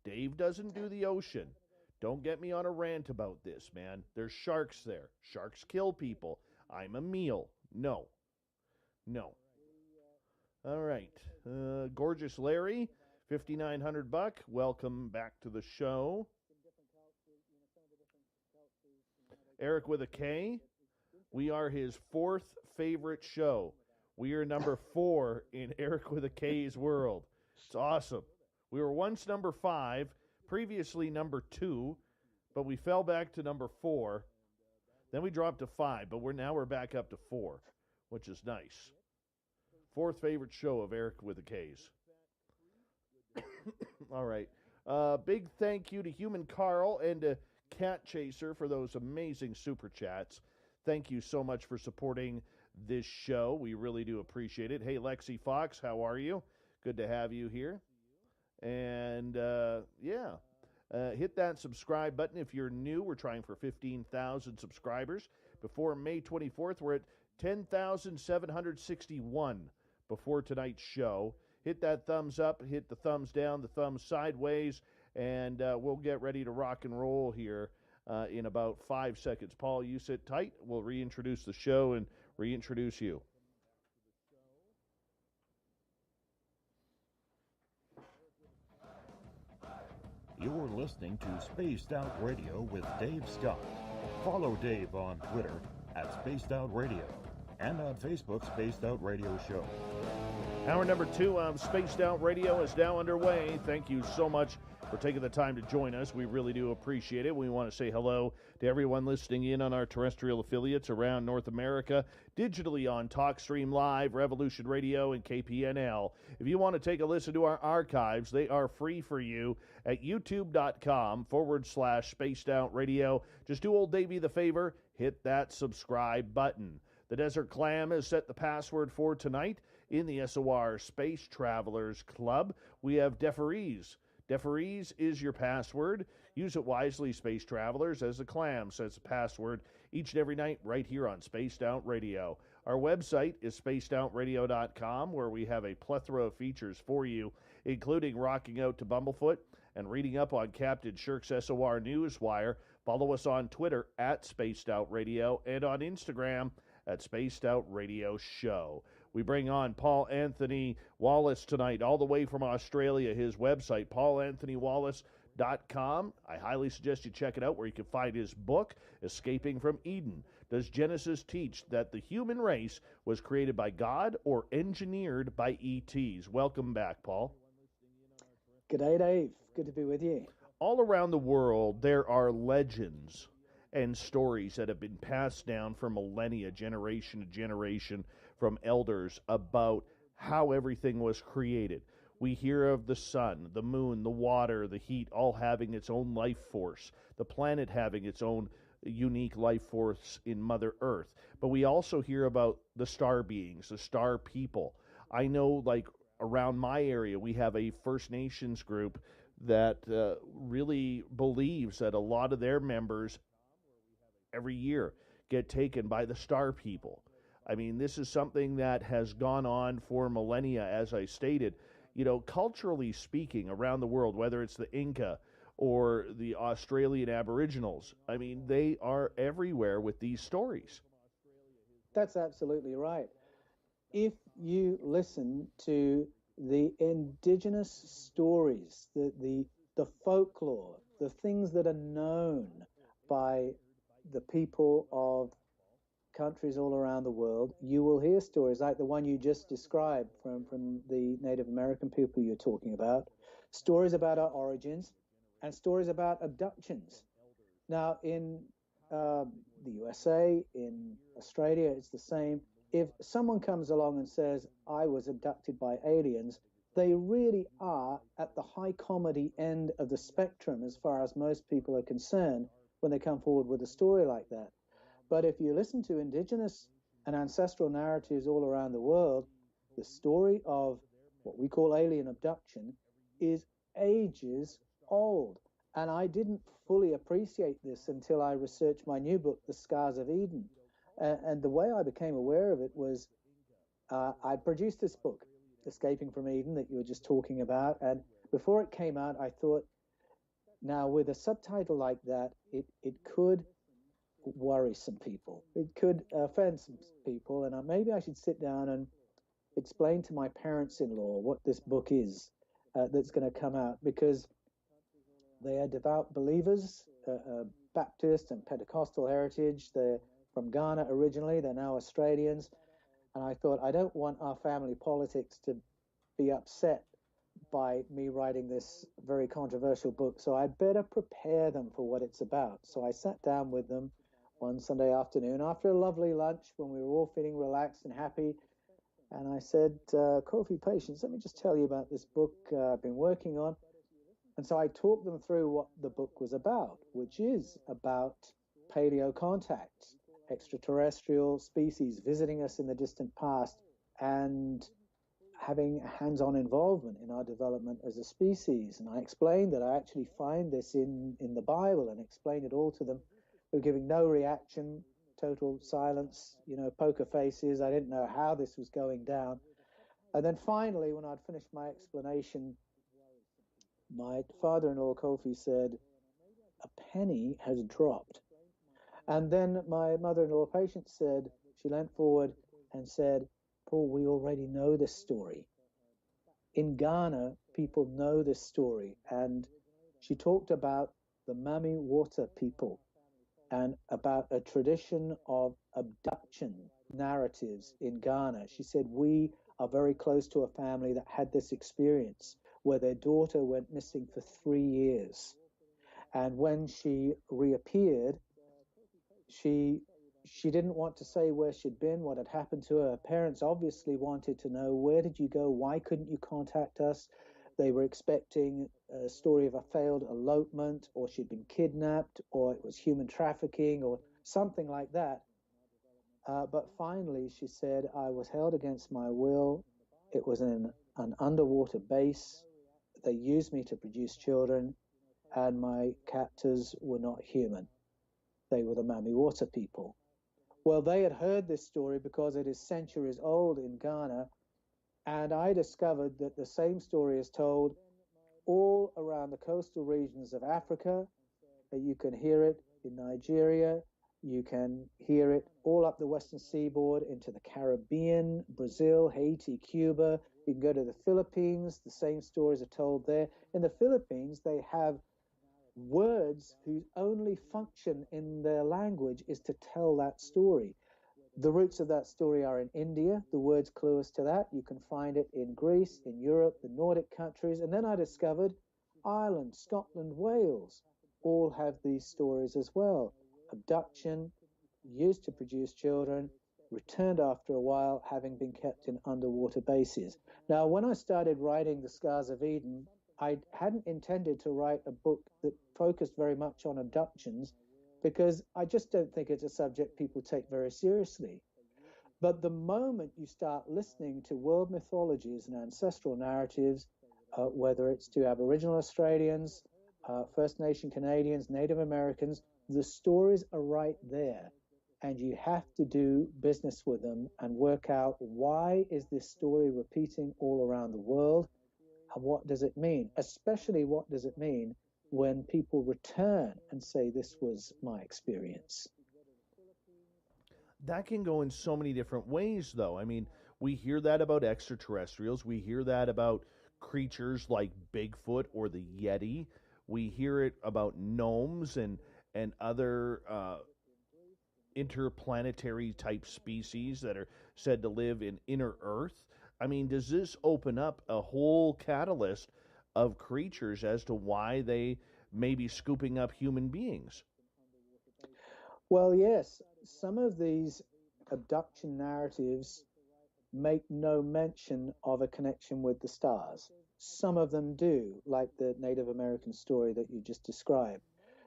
Dave doesn't do the ocean. Don't get me on a rant about this, man. There's sharks there. Sharks kill people. I'm a meal. No. No. All right. Gorgeous Larry, $5,900. Welcome back to the show. Eric with a K. We are his fourth favorite show. We are number 4 in Eric with a K's world. It's awesome. We were once number 5, previously number 2, but we fell back to number 4. Then we dropped to 5, but we're back up to 4, which is nice. Fourth favorite show of Eric with a K's. All right. Big thank you to Human Carl and to Cat Chaser for those amazing super chats. Thank you so much for supporting this show. We really do appreciate it. Hey, Lexi Fox, how are you? Good to have you here. And, hit that subscribe button if you're new. We're trying for 15,000 subscribers. Before May 24th, we're at 10,761 before tonight's show. Hit that thumbs up, hit the thumbs down, the thumbs sideways, and we'll get ready to rock and roll here in about 5 seconds. Paul, you sit tight. We'll reintroduce the show and reintroduce you. You're listening to Spaced Out Radio with Dave Scott. Follow Dave on Twitter at Spaced Out Radio and on Facebook, Spaced Out Radio Show. Hour number 2 of Spaced Out Radio is now underway. Thank you so much for taking the time to join us. We really do appreciate it. We want to say hello to everyone listening in on our terrestrial affiliates around North America, digitally on TalkStream Live, Revolution Radio, and KPNL. If you want to take a listen to our archives, they are free for you at youtube.com/Spaced Out Radio. Just do old Davey the favor, hit that subscribe button. The Desert Clam has set the password for tonight in the SOR Space Travelers Club. We have DeFreeze. DeFreeze is your password. Use it wisely, Space Travelers, as the Clam sets the password each and every night right here on Spaced Out Radio. Our website is spacedoutradio.com, where we have a plethora of features for you, including rocking out to Bumblefoot and reading up on Captain Shirk's SOR Newswire. Follow us on Twitter at Spaced Out Radio and on Instagram at Spaced Out Radio Show. We bring on Paul Anthony Wallace tonight, all the way from Australia. His website, paulanthonywallace.com. I highly suggest you check it out, where you can find his book, Escaping from Eden. Does Genesis teach that the human race was created by God or engineered by ETs? Welcome back, Paul. G'day, Dave. Good to be with you. All around the world, there are legends and stories that have been passed down for millennia, generation to generation, from elders about how everything was created. We hear of the sun, the moon, the water, the heat, all having its own life force, the planet having its own unique life force in Mother Earth. But we also hear about the star beings, the star people. I know, like, around my area, we have a First Nations group that really believes that a lot of their members every year get taken by the star people. I mean, this is something that has gone on for millennia, as I stated. You know, culturally speaking, around the world, whether it's the Inca or the Australian Aboriginals, I mean, they are everywhere with these stories. That's absolutely right. If you listen to the indigenous stories, the folklore, the things that are known by the people of countries all around the world, you will hear stories like the one you just described from the Native American people you're talking about, stories about our origins, and stories about abductions. Now, in the USA, in Australia, it's the same. If someone comes along and says, I was abducted by aliens, they really are at the high comedy end of the spectrum as far as most people are concerned when they come forward with a story like that. But if you listen to indigenous and ancestral narratives all around the world, the story of what we call alien abduction is ages old. And I didn't fully appreciate this until I researched my new book, The Scars of Eden. And the way I became aware of it was I produced this book, Escaping from Eden, that you were just talking about. And before it came out, I thought, now with a subtitle like that, it could worry some people. It could offend some people. And maybe I should sit down and explain to my parents-in-law what this book is that's going to come out, because they are devout believers, Baptist and Pentecostal heritage. They're from Ghana originally. They're now Australians. And I thought, I don't want our family politics to be upset by me writing this very controversial book. So I'd better prepare them for what it's about. So I sat down with them one Sunday afternoon after a lovely lunch when we were all feeling relaxed and happy. And I said, Kofi Patience, let me just tell you about this book I've been working on. And so I talked them through what the book was about, which is about paleo contacts, extraterrestrial species visiting us in the distant past and having hands-on involvement in our development as a species. And I explained that I actually find this in the Bible, and explained it all to them. They were giving no reaction, total silence, poker faces. I didn't know how this was going down. And then finally, when I'd finished my explanation, my father-in-law, Kofi, said, a penny has dropped. And then my mother-in-law, Patience, said, she leant forward and said, Paul, we already know this story. In Ghana, people know this story. And she talked about the Mami Water people and about a tradition of abduction narratives in Ghana. She said, we are very close to a family that had this experience. where their daughter went missing for 3 years. And when she reappeared, she didn't want to say where she'd been, what had happened to her. Her parents obviously wanted to know, where did you go? Why couldn't you contact us? They were expecting a story of a failed elopement, or she'd been kidnapped, or it was human trafficking, or something like that. But finally, she said, I was held against my will. It was in an underwater base. They used me to produce children, and my captors were not human. They were the Mami Water people. Well, they had heard this story because it is centuries old in Ghana, and I discovered that the same story is told all around the coastal regions of Africa. You can hear it in Nigeria. You can hear it all up the western seaboard into the Caribbean, Brazil, Haiti, Cuba. You can go to the Philippines. The same stories are told there. In the Philippines, they have words whose only function in their language is to tell that story. The roots of that story are in India. The words clue us to that. You can find it in Greece, in Europe, the Nordic countries. And then I discovered Ireland, Scotland, Wales all have these stories as well. Abduction, used to produce children, returned after a while, having been kept in underwater bases. Now, when I started writing The Scars of Eden, I hadn't intended to write a book that focused very much on abductions, because I just don't think it's a subject people take very seriously. But the moment you start listening to world mythologies and ancestral narratives, whether it's to Aboriginal Australians, First Nation Canadians, Native Americans, the stories are right there. And you have to do business with them and work out, why is this story repeating all around the world? And what does it mean? Especially, what does it mean when people return and say, this was my experience? That can go in so many different ways, though. I mean, we hear that about extraterrestrials. We hear that about creatures like Bigfoot or the Yeti. We hear it about gnomes and other interplanetary type species that are said to live in inner Earth. I mean, does this open up a whole catalyst of creatures as to why they may be scooping up human beings? Well, yes, some of these abduction narratives make no mention of a connection with the stars. Some of them do, like the Native American story that you just described.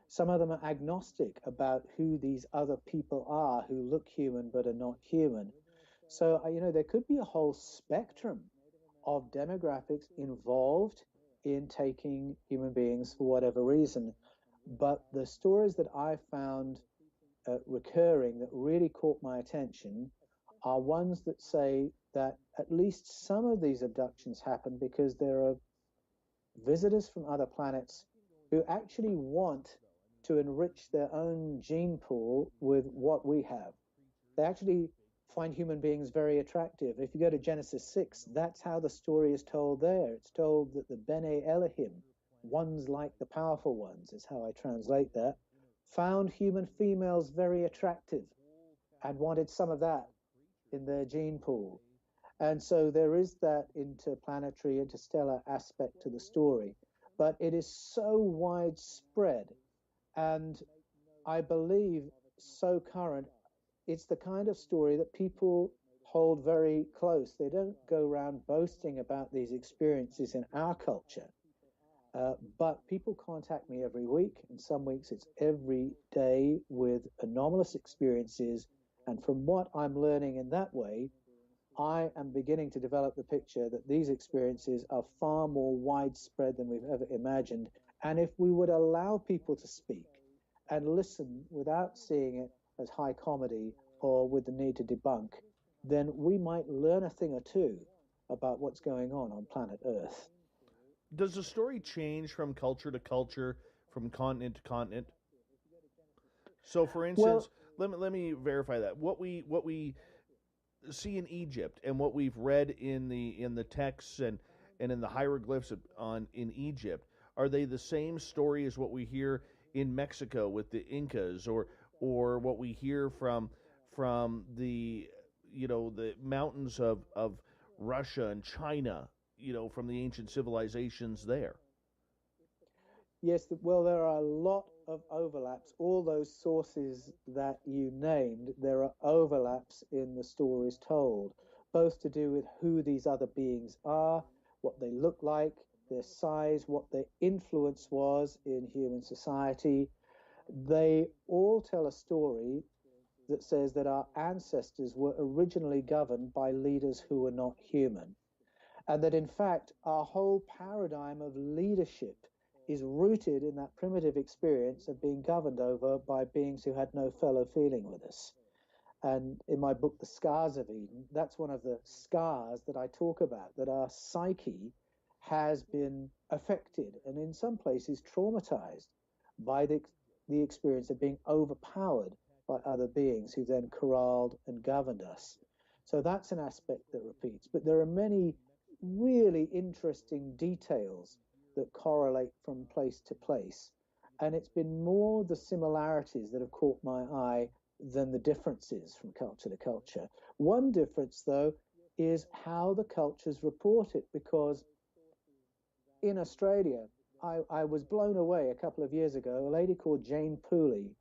Some of them are agnostic about who these other people are who look human but are not human. So, there could be a whole spectrum of demographics involved in taking human beings for whatever reason. But the stories that I found recurring that really caught my attention are ones that say that at least some of these abductions happen because there are visitors from other planets who actually want to enrich their own gene pool with what we have. They actually find human beings very attractive. If you go to Genesis 6, that's how the story is told there. It's told that the Bene Elohim, ones like the powerful ones, is how I translate that, found human females very attractive and wanted some of that in their gene pool. And so there is that interplanetary, interstellar aspect to the story. But it is so widespread and I believe so current. It's the kind of story that people hold very close. They don't go around boasting about these experiences in our culture. But people contact me every week, and some weeks it's every day with anomalous experiences. And from what I'm learning in that way, I am beginning to develop the picture that these experiences are far more widespread than we've ever imagined. And if we would allow people to speak and listen without seeing it as high comedy or with the need to debunk, then we might learn a thing or two about what's going on planet Earth. Does the story change from culture to culture, from continent to continent? So, for instance, let me verify that. What we see in Egypt and what we've read in the texts and in the hieroglyphs in Egypt, are they the same story as what we hear in Mexico with the Incas, or what we hear from the the mountains of Russia and China? from the ancient civilizations there. Yes, well, there are a lot of overlaps. All those sources that you named, there are overlaps in the stories told, both to do with who these other beings are, what they look like, their size, what their influence was in human society. They all tell a story that says that our ancestors were originally governed by leaders who were not human, and that in fact our whole paradigm of leadership is rooted in that primitive experience of being governed over by beings who had no fellow feeling with us. And in my book, The Scars of Eden, that's one of the scars that I talk about, that our psyche has been affected and in some places traumatized by the experience of being overpowered by other beings who then corralled and governed us. So that's an aspect that repeats. But there are many really interesting details that correlate from place to place. And it's been more the similarities that have caught my eye than the differences from culture to culture. One difference, though, is how the cultures report it, because in Australia, I was blown away a couple of years ago. A lady called Jane Pooley,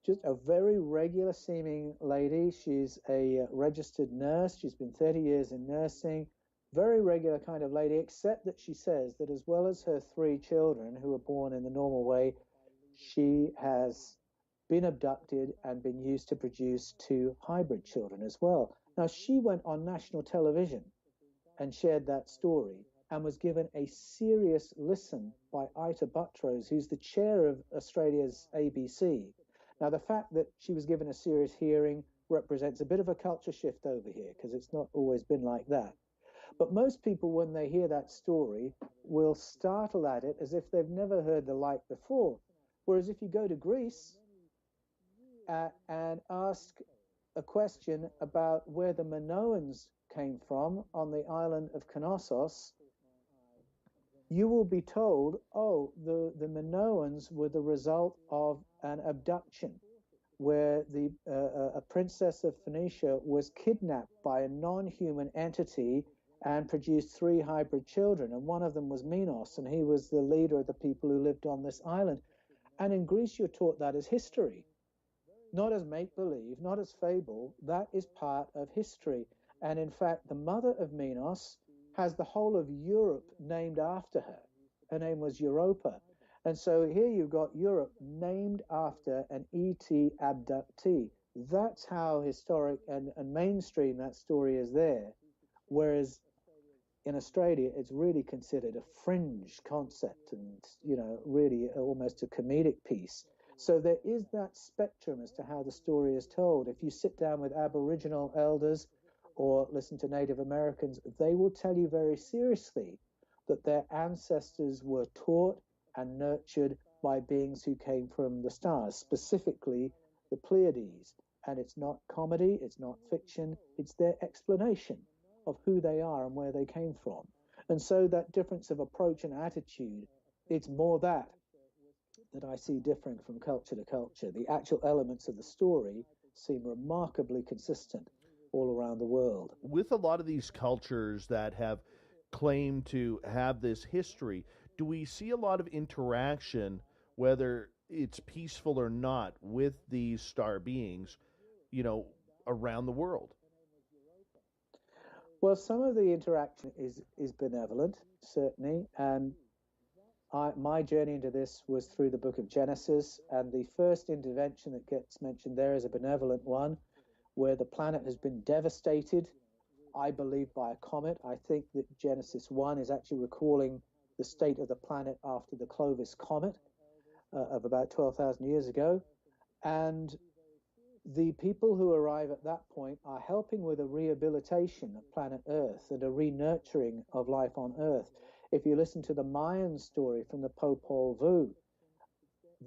just a very regular seeming lady. She's a registered nurse. She's been 30 years in nursing. Very regular kind of lady, except that she says that as well as her 3 children who were born in the normal way, she has been abducted and been used to produce 2 hybrid children as well. Now, she went on national television and shared that story and was given a serious listen by Ita Buttrose, who's the chair of Australia's ABC. Now, the fact that she was given a serious hearing represents a bit of a culture shift over here, because it's not always been like that. But most people, when they hear that story, will startle at it as if they've never heard the like before. Whereas if you go to Greece and ask a question about where the Minoans came from on the island of Knossos, you will be told, oh, the Minoans were the result of an abduction, where a princess of Phoenicia was kidnapped by a non-human entity and produced 3 hybrid children, and one of them was Minos, and he was the leader of the people who lived on this island. And in Greece, you're taught that as history, not as make-believe, not as fable. That is part of history. And in fact, the mother of Minos has the whole of Europe named after her. Her name was Europa. And so here you've got Europe named after an ET abductee. That's how historic and mainstream that story is there. Whereas in Australia, it's really considered a fringe concept and, really almost a comedic piece. So there is that spectrum as to how the story is told. If you sit down with Aboriginal elders or listen to Native Americans, they will tell you very seriously that their ancestors were taught and nurtured by beings who came from the stars, specifically the Pleiades. And it's not comedy, it's not fiction, it's their explanation of who they are and where they came from. And so that difference of approach and attitude, it's more that I see differing from culture to culture. The actual elements of the story seem remarkably consistent all around the world. With a lot of these cultures that have claimed to have this history, do we see a lot of interaction, whether it's peaceful or not, with these star beings, around the world? Well, some of the interaction is benevolent, certainly, and my journey into this was through the book of Genesis, and the first intervention that gets mentioned there is a benevolent one, where the planet has been devastated, I believe, by a comet. I think that Genesis 1 is actually recalling the state of the planet after the Clovis comet of about 12,000 years ago. And the people who arrive at that point are helping with a rehabilitation of planet Earth and a re-nurturing of life on Earth. If you listen to the Mayan story from the Popol Vuh,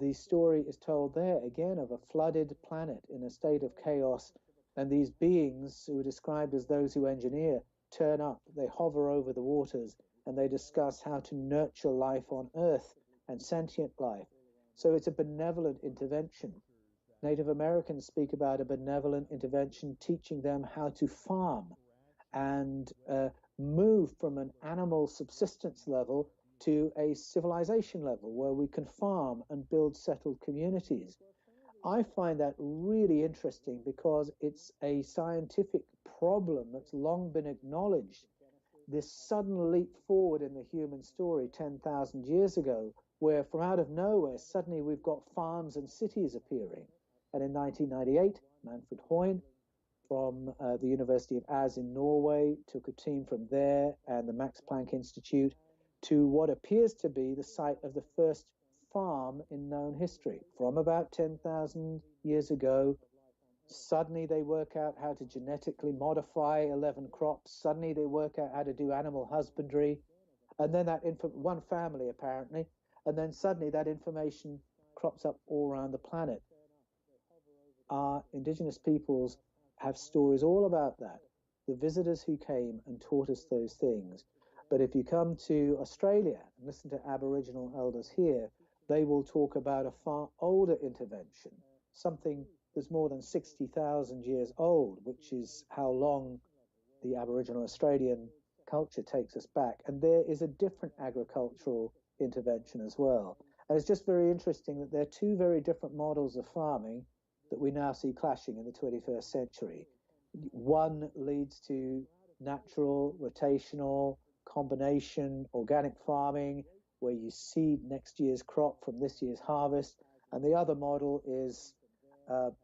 the story is told there again of a flooded planet in a state of chaos, and these beings who are described as those who engineer turn up, they hover over the waters, and they discuss how to nurture life on Earth and sentient life. So it's a benevolent intervention. Native Americans speak about a benevolent intervention teaching them how to farm and move from an animal subsistence level to a civilization level where we can farm and build settled communities. I find that really interesting because it's a scientific problem that's long been acknowledged. This sudden leap forward in the human story 10,000 years ago, where from out of nowhere, suddenly we've got farms and cities appearing. And in 1998, Manfred Hoyne from the University of Az in Norway took a team from there and the Max Planck Institute to what appears to be the site of the first farm in known history. From about 10,000 years ago, suddenly they work out how to genetically modify 11 crops. Suddenly they work out how to do animal husbandry. And then that one family, apparently. And then suddenly that information crops up all around the planet. Our indigenous peoples have stories all about that. The visitors who came and taught us those things. But if you come to Australia and listen to Aboriginal elders here, they will talk about a far older intervention, something that's more than 60,000 years old, which is how long the Aboriginal Australian culture takes us back. And there is a different agricultural intervention as well. And it's just very interesting that there are two very different models of farming that we now see clashing in the 21st century. One leads to natural, rotational, combination, organic farming, where you seed next year's crop from this year's harvest. And the other model is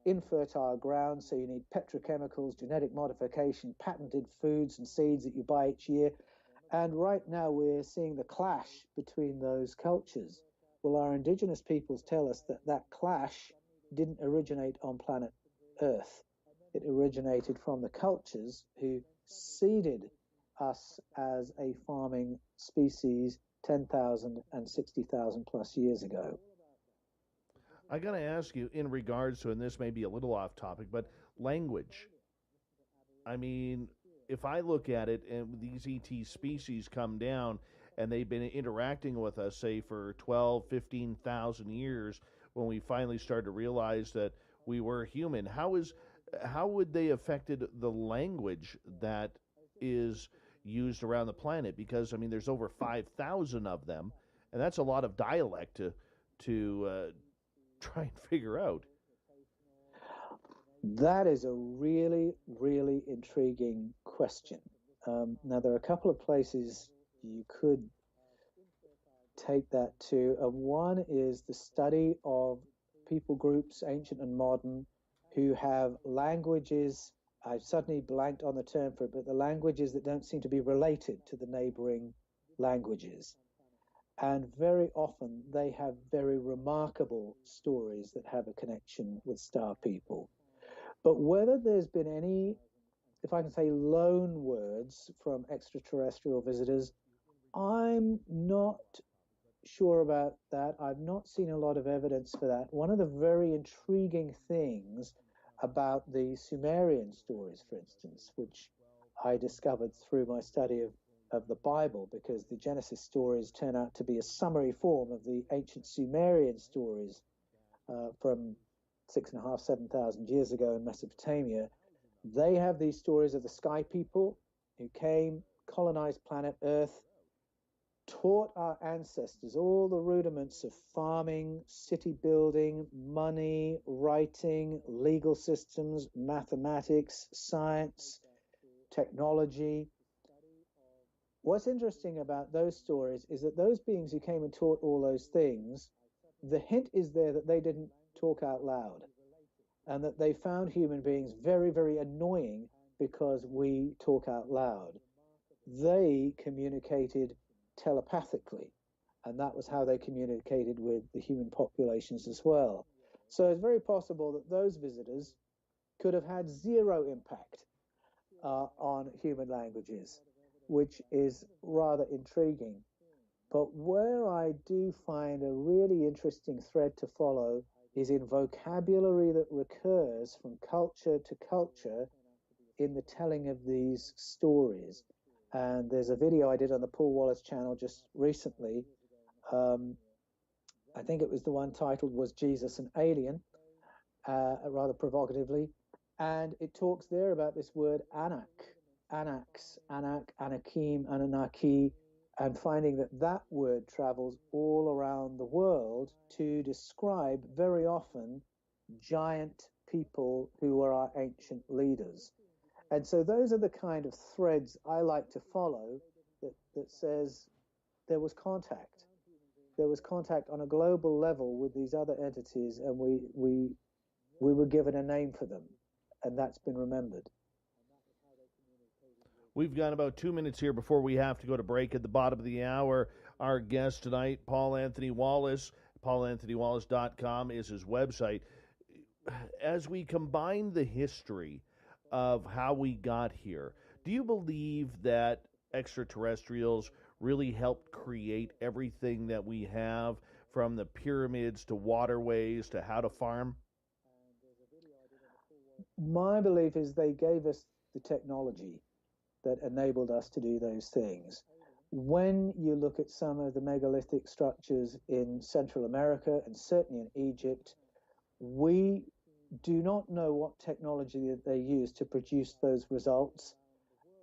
infertile ground, so you need petrochemicals, genetic modification, patented foods and seeds that you buy each year. And right now we're seeing the clash between those cultures. Well, our indigenous peoples tell us that that clash didn't originate on planet Earth. It originated from the cultures who seeded us as a farming species 10,000 and 60,000 plus years ago. I got to ask you in regards to, and this may be a little off topic, but language. I mean, if I look at it and these ET species come down and they've been interacting with us, say, for 12, 15,000 years, when we finally started to realize that we were human, how would they affected the language that is used around the planet? Because, I mean, there's over 5,000 of them, and that's a lot of dialect to try and figure out. That is a really, really intriguing question. Now, there are a couple of places you could take that to. One is the study of people groups, ancient and modern, who have languages. I've suddenly blanked on the term for it, but the languages that don't seem to be related to the neighboring languages. And very often they have very remarkable stories that have a connection with star people. But whether there's been any, if I can say, loan words from extraterrestrial visitors, I'm not sure about that. I've not seen a lot of evidence for that. One of the very intriguing things about the Sumerian stories, for instance, which I discovered through my study of the Bible, because the Genesis stories turn out to be a summary form of the ancient Sumerian stories from 6,500, 7,000 years ago in Mesopotamia. They have these stories of the sky people who came, colonized planet Earth, taught our ancestors all the rudiments of farming, city building, money, writing, legal systems, mathematics, science, technology. What's interesting about those stories is that those beings who came and taught all those things, the hint is there that they didn't talk out loud, and that they found human beings very, very annoying because we talk out loud. They communicated telepathically, and that was how they communicated with the human populations as well. So it's very possible that those visitors could have had zero impact on human languages, which is rather intriguing. But where I do find a really interesting thread to follow is in vocabulary that recurs from culture to culture in the telling of these stories. And there's a video I did on the Paul Wallace channel just recently. I think it was the one titled "Was Jesus an Alien?" Rather provocatively. And it talks there about this word Anak. Anak, Anakim, Anunnaki, and finding that that word travels all around the world to describe very often giant people who were our ancient leaders. And so those are the kind of threads I like to follow that says there was contact. There was contact on a global level with these other entities, and we were given a name for them, and that's been remembered. We've got about 2 minutes here before we have to go to break at the bottom of the hour. Our guest tonight, Paul Anthony Wallace. PaulAnthonyWallace.com is his website. As we combine the history of how we got here, do you believe that extraterrestrials really helped create everything that we have, from the pyramids to waterways to how to farm? My belief is they gave us the technology that enabled us to do those things. When you look at some of the megalithic structures in Central America and certainly in Egypt, we do not know what technology that they used to produce those results.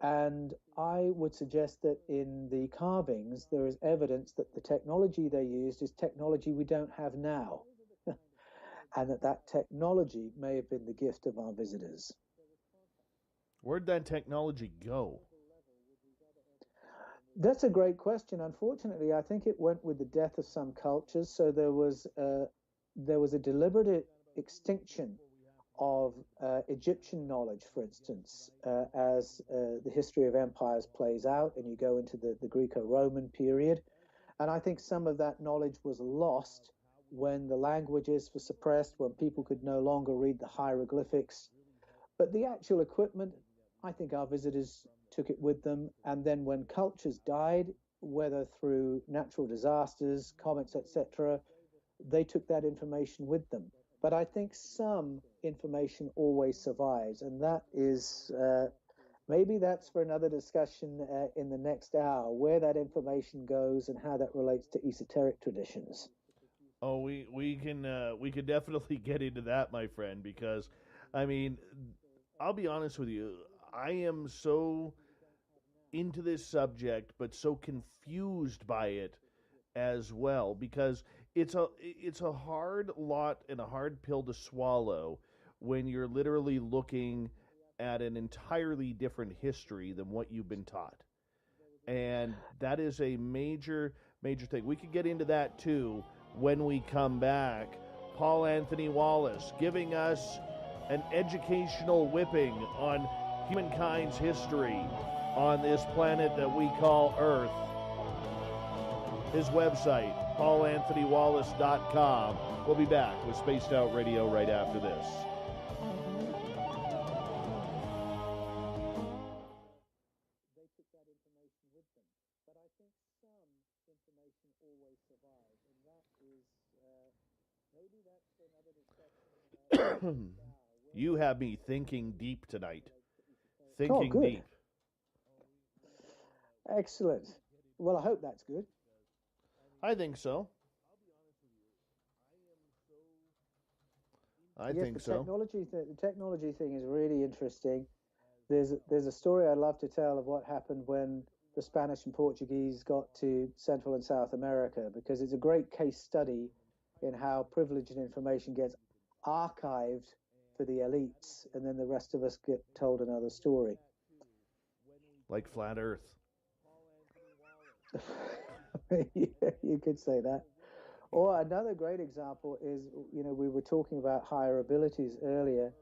And I would suggest that in the carvings, there is evidence that the technology they used is technology we don't have now. And that technology may have been the gift of our visitors. Where'd that technology go? That's a great question. Unfortunately, I think it went with the death of some cultures. So there was a deliberate extinction of Egyptian knowledge, for instance, as the history of empires plays out, and you go into the Greco-Roman period. And I think some of that knowledge was lost when the languages were suppressed, when people could no longer read the hieroglyphics. But the actual equipment, I think our visitors took it with them. And then when cultures died, whether through natural disasters, comets, etc., they took that information with them. But I think some information always survives, and that is maybe that's for another discussion in the next hour, where that information goes and how that relates to esoteric traditions. Oh, we can definitely get into that, my friend, because I mean, I'll be honest with you, I am so into this subject, but so confused by it as well, because it's a hard lot and a hard pill to swallow when you're literally looking at an entirely different history than what you've been taught. And that is a major thing. We could get into that too when we come back. Paul Anthony Wallace giving us an educational whipping on humankind's history on this planet that we call Earth. His website, PaulAnthonyWallace.com. We'll be back with Spaced Out Radio right after this. They took that information with them. But I think some information always survives. And that is, maybe that's for another discussion. You have me thinking deep tonight. Good. Deep. Excellent. Well, I hope that's good. I think so. The technology thing is really interesting. There's a story I'd love to tell of what happened when the Spanish and Portuguese got to Central and South America, because it's a great case study in how privilege and information gets archived for the elites, and then the rest of us get told another story. Like Flat Earth. Yeah, you could say that. Or another great example is, we were talking about higher abilities earlier.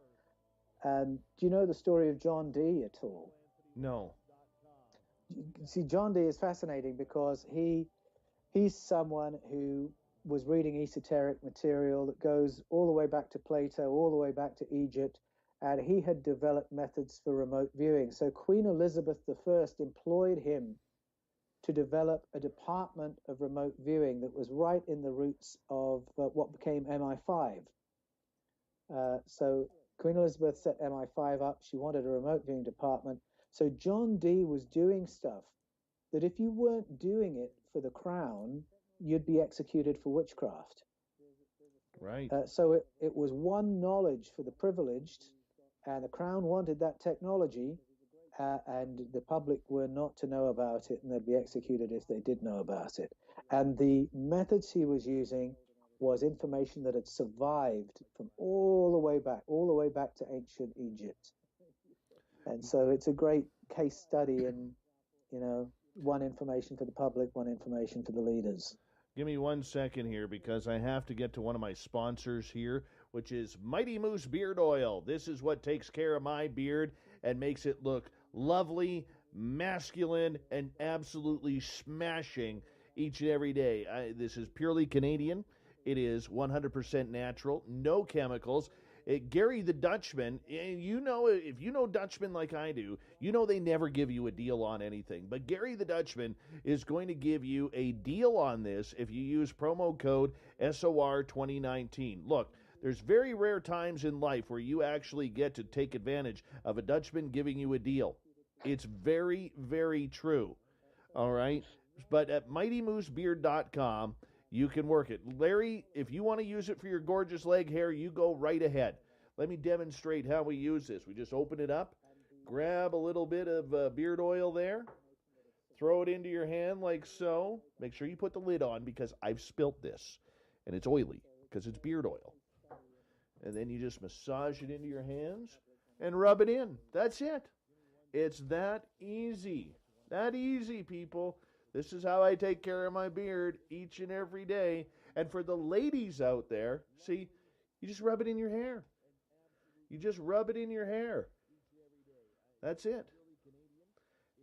And do you know the story of John Dee at all? No. See, John Dee is fascinating because he's someone who was reading esoteric material that goes all the way back to Plato, all the way back to Egypt, and he had developed methods for remote viewing. So Queen Elizabeth I employed him to develop a department of remote viewing that was right in the roots of what became MI5. So Queen Elizabeth set MI5 up. She wanted a remote viewing department. So John Dee was doing stuff that if you weren't doing it for the crown, you'd be executed for witchcraft. Right. So it was one knowledge for the privileged, and the crown wanted that technology. and the public were not to know about it, and they'd be executed if they did know about it. And the methods he was using was information that had survived from all the way back to ancient Egypt. And so it's a great case study in, one information for the public, one information for the leaders. Give me 1 second here because I have to get to one of my sponsors here, which is Mighty Moose Beard Oil. This is what takes care of my beard and makes it look lovely, masculine, and absolutely smashing each and every day. This is purely Canadian. It is 100% natural, no chemicals. Gary the Dutchman, if you know Dutchman like I do, you know they never give you a deal on anything. But Gary the Dutchman is going to give you a deal on this if you use promo code SOR2019. Look, there's very rare times in life where you actually get to take advantage of a Dutchman giving you a deal. It's very, very true. All right? But at MightyMooseBeard.com, you can work it. Larry, if you want to use it for your gorgeous leg hair, you go right ahead. Let me demonstrate how we use this. We just open it up, grab a little bit of beard oil there, throw it into your hand like so. Make sure you put the lid on because I've spilt this, and it's oily because it's beard oil. And then you just massage it into your hands and rub it in. That's it. It's that easy. That easy, people. This is how I take care of my beard each and every day. And for the ladies out there, see, you just rub it in your hair. You just rub it in your hair. That's it.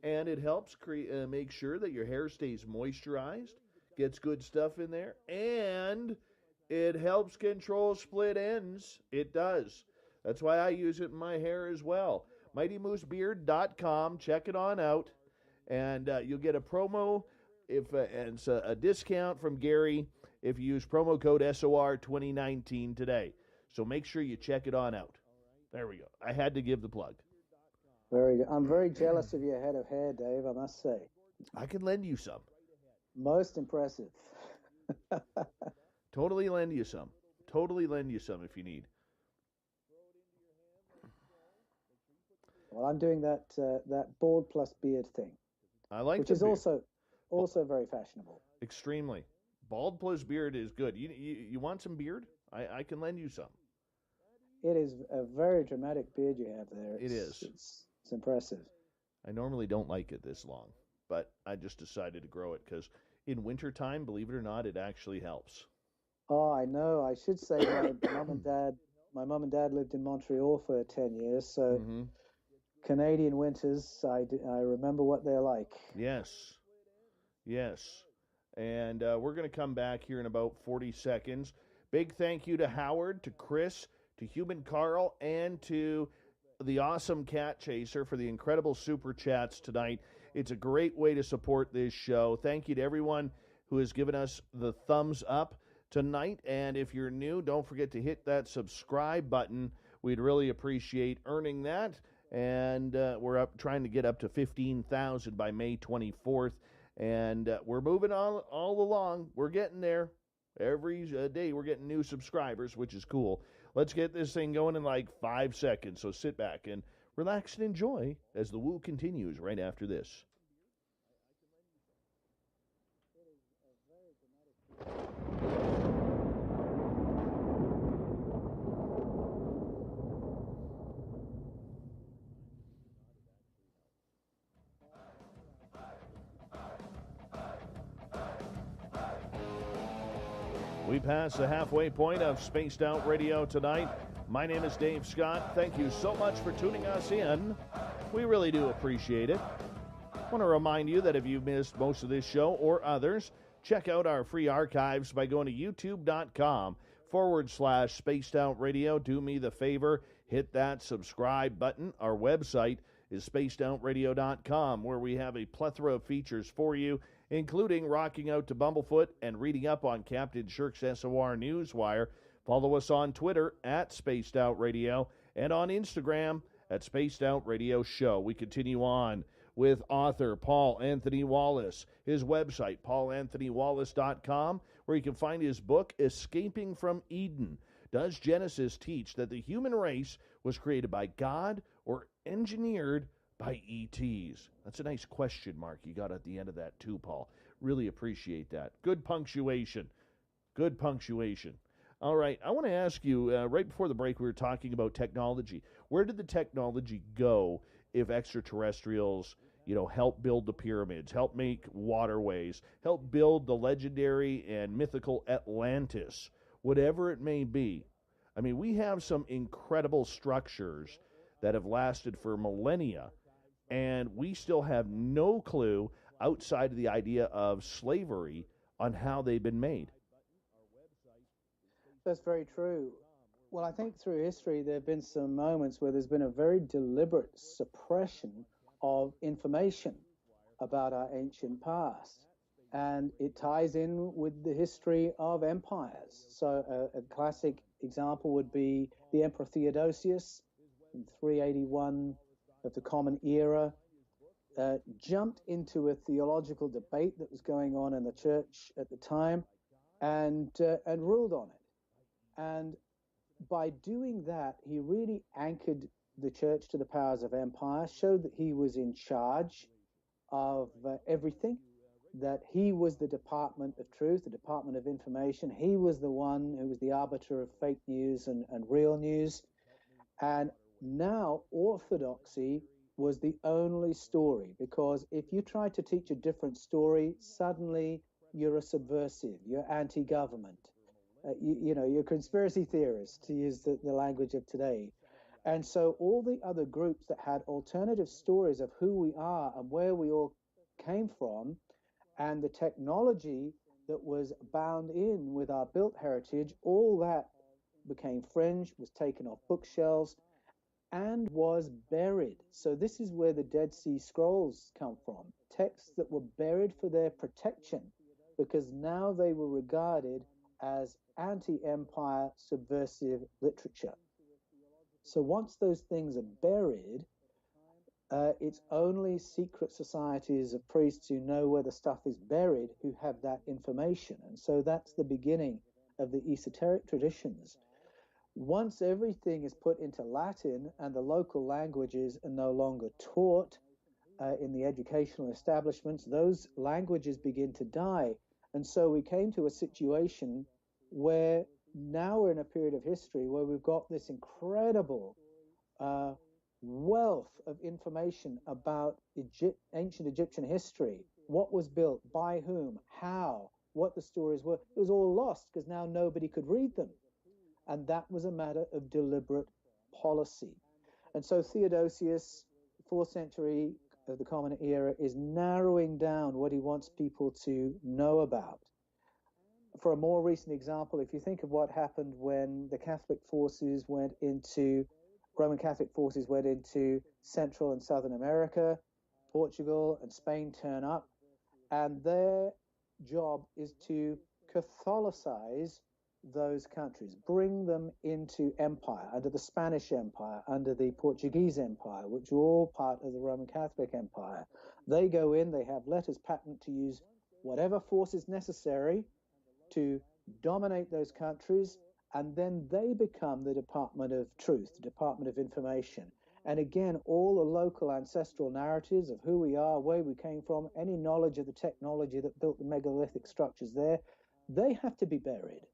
And it helps make sure that your hair stays moisturized, gets good stuff in there, and it helps control split ends. It does. That's why I use it in my hair as well. MightyMooseBeard.com. Check it on out. And you'll get a promo and it's a discount from Gary if you use promo code SOR2019 today. So make sure you check it on out. There we go. I had to give the plug. Very good. I'm very jealous of your head of hair, Dave, I must say. I can lend you some. Most impressive. Totally lend you some. Totally lend you some if you need. Well, I'm doing that bald plus beard thing. I like which is also very fashionable. Extremely. Bald plus beard is good. You want some beard? I can lend you some. It is a very dramatic beard you have there. It is. It's impressive. I normally don't like it this long, but I just decided to grow it because in wintertime, believe it or not, it actually helps. Oh, I know. I should say my mom and dad lived in Montreal for 10 years, so Canadian winters, I remember what they're like. Yes. And we're going to come back here in about 40 seconds. Big thank you to Howard, to Chris, to Human Carl, and to the awesome Cat Chaser for the incredible super chats tonight. It's a great way to support this show. Thank you to everyone who has given us the thumbs up tonight. And if you're new, don't forget to hit that subscribe button. We'd really appreciate earning that. And we're trying to get up to 15,000 by May 24th. And we're moving all along. We're getting there. Every day we're getting new subscribers, which is cool. Let's get this thing going in like 5 seconds. So sit back and relax and enjoy as the woo continues right after this. We pass the halfway point of Spaced Out Radio tonight. My name is Dave Scott. Thank you so much for tuning us in. We really do appreciate it. I want to remind you that if you missed most of this show or others, check out our free archives by going to youtube.com/Spaced Out Radio. Do me the favor, hit that subscribe button. Our website is spacedoutradio.com, where we have a plethora of features for you, including rocking out to Bumblefoot and reading up on Captain Shirk's SOR Newswire. Follow us on Twitter at Spaced Out Radio and on Instagram at Spaced Out Radio Show. We continue on with author Paul Anthony Wallace. His website, paulanthonywallace.com, where you can find his book, Escaping from Eden. Does Genesis teach that the human race was created by God or engineered by ETs? That's a nice question mark you got at the end of that too, Paul. Really appreciate that. Good punctuation. Good punctuation. All right, I want to ask you, right before the break, we were talking about technology. Where did the technology go if extraterrestrials, help build the pyramids, help make waterways, help build the legendary and mythical Atlantis, whatever it may be? I mean, we have some incredible structures that have lasted for millennia, and we still have no clue outside of the idea of slavery on how they've been made. That's very true. Well, I think through history there have been some moments where there's been a very deliberate suppression of information about our ancient past. And it ties in with the history of empires. So a classic example would be the Emperor Theodosius in 381 of the Common Era, jumped into a theological debate that was going on in the church at the time and ruled on it. And by doing that, he really anchored the church to the powers of empire, showed that he was in charge of everything, that he was the department of truth, the department of information. He was the one who was the arbiter of fake news and real news. And now orthodoxy was the only story, because if you try to teach a different story, suddenly you're a subversive, you're anti-government. You're a conspiracy theorist, to use the language of today. And so all the other groups that had alternative stories of who we are and where we all came from, and the technology that was bound in with our built heritage, all that became fringe, was taken off bookshelves, and was buried. So this is where the Dead Sea Scrolls come from, texts that were buried for their protection, because now they were regarded as anti-empire subversive literature. So once those things are buried, it's only secret societies of priests who know where the stuff is buried who have that information. And so that's the beginning of the esoteric traditions. Once everything is put into Latin and the local languages are no longer taught in the educational establishments, those languages begin to die. And so we came to a situation where now we're in a period of history where we've got this incredible wealth of information about ancient Egyptian history, what was built, by whom, how, what the stories were. It was all lost because now nobody could read them. And that was a matter of deliberate policy. And so Theodosius, 4th century of the Common Era, is narrowing down what he wants people to know about. For a more recent example, if you think of what happened when the Roman Catholic forces went into Central and Southern America, Portugal and Spain turn up, and their job is to Catholicize those countries, bring them into empire, under the Spanish Empire, under the Portuguese Empire, which were all part of the Roman Catholic Empire. They go in, they have letters patent to use whatever force is necessary to dominate those countries, and then they become the Department of Truth, the Department of Information. And again, all the local ancestral narratives of who we are, where we came from, any knowledge of the technology that built the megalithic structures there, they have to be buried.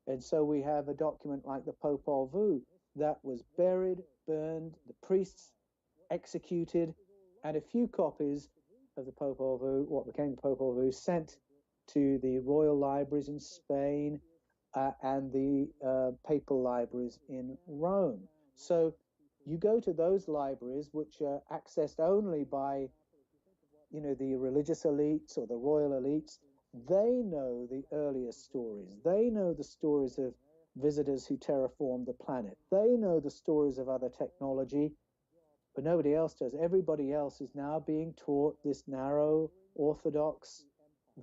And so we have a document like the Popol Vuh that was buried, burned, the priests executed, and a few copies of the Popol Vuh, what became the Popol Vuh, sent to the royal libraries in Spain and the papal libraries in Rome. So you go to those libraries, which are accessed only by, the religious elites or the royal elites. They know the earliest stories. They know the stories of visitors who terraformed the planet. They know the stories of other technology, but nobody else does. Everybody else is now being taught this narrow, orthodox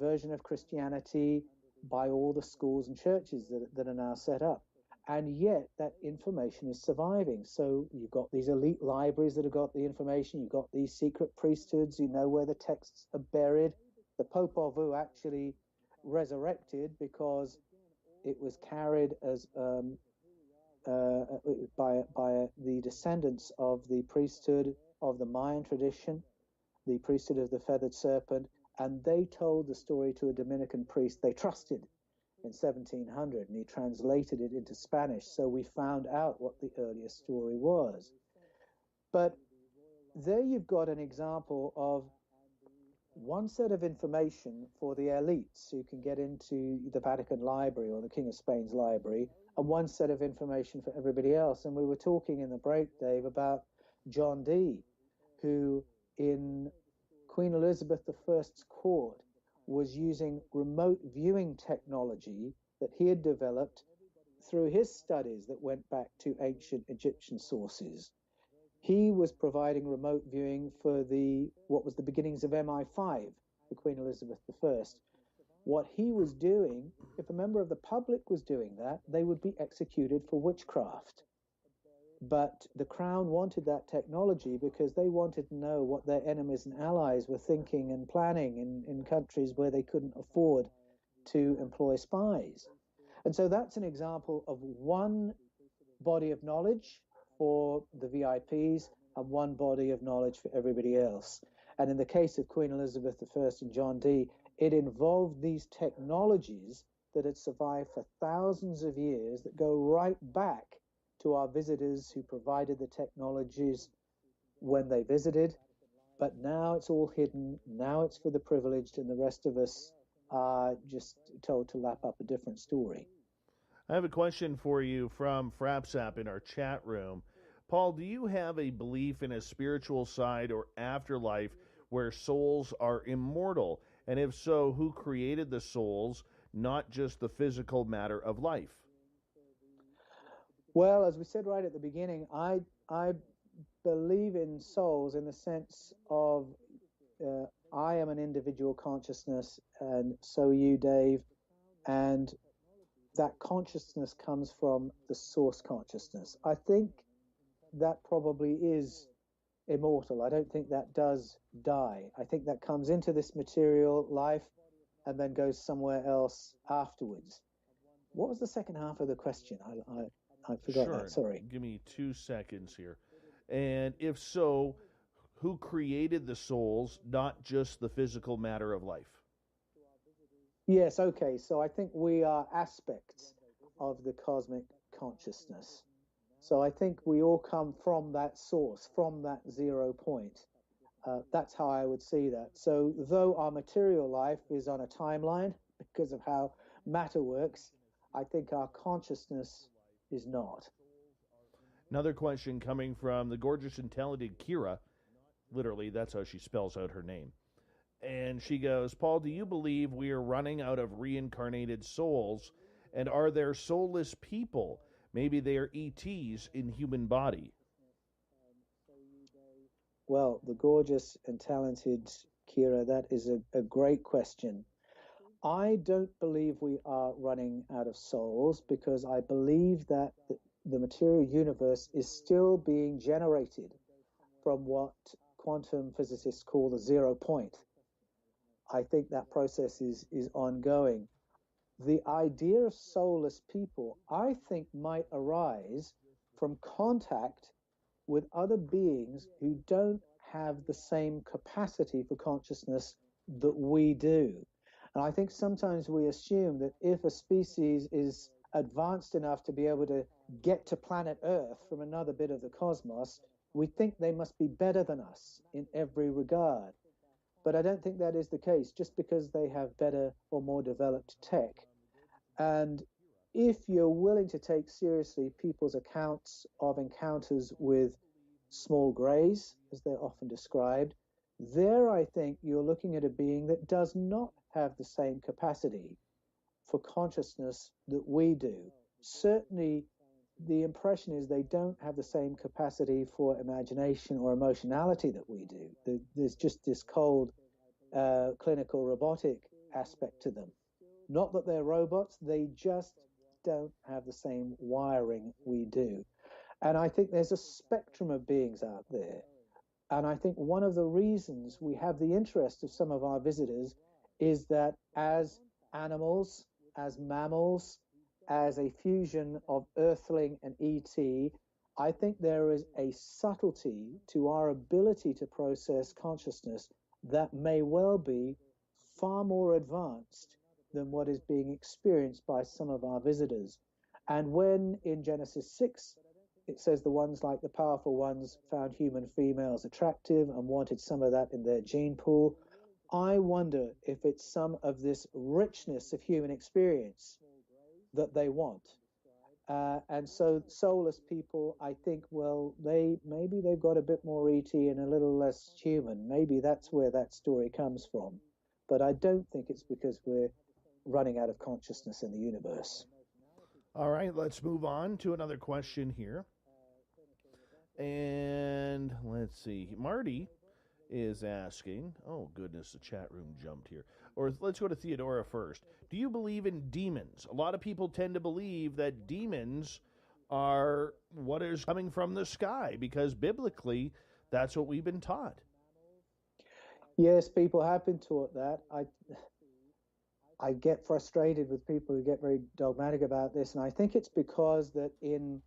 version of Christianity by all the schools and churches that are now set up. And yet that information is surviving. So you've got these elite libraries that have got the information. You've got these secret priesthoods who know where the texts are buried. The Popol Vuh actually resurrected because it was carried as by the descendants of the priesthood of the Mayan tradition, the priesthood of the feathered serpent, and they told the story to a Dominican priest they trusted in 1700, and he translated it into Spanish, so we found out what the earliest story was. But there you've got an example of one set of information for the elites who can get into the Vatican Library or the King of Spain's library, and one set of information for everybody else. And we were talking in the break, Dave, about John Dee, who in Queen Elizabeth I's court was using remote viewing technology that he had developed through his studies that went back to ancient Egyptian sources. He was providing remote viewing for what was the beginnings of MI5 for Queen Elizabeth I. What he was doing, if a member of the public was doing that, they would be executed for witchcraft. But the Crown wanted that technology because they wanted to know what their enemies and allies were thinking and planning in countries where they couldn't afford to employ spies. And so that's an example of one body of knowledge for the VIPs and one body of knowledge for everybody else. And in the case of Queen Elizabeth I and John Dee, it involved these technologies that had survived for thousands of years that go right back to our visitors who provided the technologies when they visited. But now it's all hidden. Now it's for the privileged, and the rest of us are just told to lap up a different story. I have a question for you from Frapsap in our chat room. Paul, do you have a belief in a spiritual side or afterlife where souls are immortal? And if so, who created the souls, not just the physical matter of life? Well, as we said right at the beginning, I believe in souls in the sense of I am an individual consciousness, and so are you, Dave, and that consciousness comes from the source consciousness. I think that probably is immortal. I don't think that does die. I think that comes into this material life and then goes somewhere else afterwards. What was the second half of the question? I forgot that, sorry. Give me 2 seconds here. And if so, who created the souls, not just the physical matter of life? Yes, okay. So I think we are aspects of the cosmic consciousness. So I think we all come from that source, from that 0 point. That's how I would see that. So though our material life is on a timeline because of how matter works, I think our consciousness is not. Another question coming from the gorgeous and talented Kira. Literally, that's how she spells out her name. And she goes, Paul, do you believe we are running out of reincarnated souls? And are there soulless people? Maybe they are ETs in human body. Well, the gorgeous and talented Kira, that is a great question. I don't believe we are running out of souls because I believe that the material universe is still being generated from what quantum physicists call the 0 point. I think that process is ongoing. The idea of soulless people, I think, might arise from contact with other beings who don't have the same capacity for consciousness that we do. And I think sometimes we assume that if a species is advanced enough to be able to get to planet Earth from another bit of the cosmos, we think they must be better than us in every regard. But I don't think that is the case, just because they have better or more developed tech. And if you're willing to take seriously people's accounts of encounters with small greys, as they're often described, there I think you're looking at a being that does not have the same capacity for consciousness that we do. Certainly, the impression is they don't have the same capacity for imagination or emotionality that we do. There's just this cold clinical robotic aspect to them. Not that they're robots, they just don't have the same wiring we do. And I think there's a spectrum of beings out there. And I think one of the reasons we have the interest of some of our visitors is that as animals, as mammals, as a fusion of Earthling and ET, I think there is a subtlety to our ability to process consciousness that may well be far more advanced than what is being experienced by some of our visitors. And when in Genesis 6, it says the ones like the powerful ones found human females attractive and wanted some of that in their gene pool, I wonder if it's some of this richness of human experience that they want. And so soulless people, I think, well, maybe they've got a bit more ET and a little less human. Maybe that's where that story comes from. But I don't think it's because we're running out of consciousness in the universe. All right, let's move on to another question here. And let's see. Marty is asking, oh goodness, the chat room jumped here. Or let's go to Theodora first. Do you believe in demons? A lot of people tend to believe that demons are what is coming from the sky because biblically that's what we've been taught. Yes, people have been taught that. I get frustrated with people who get very dogmatic about this, and I think it's because that in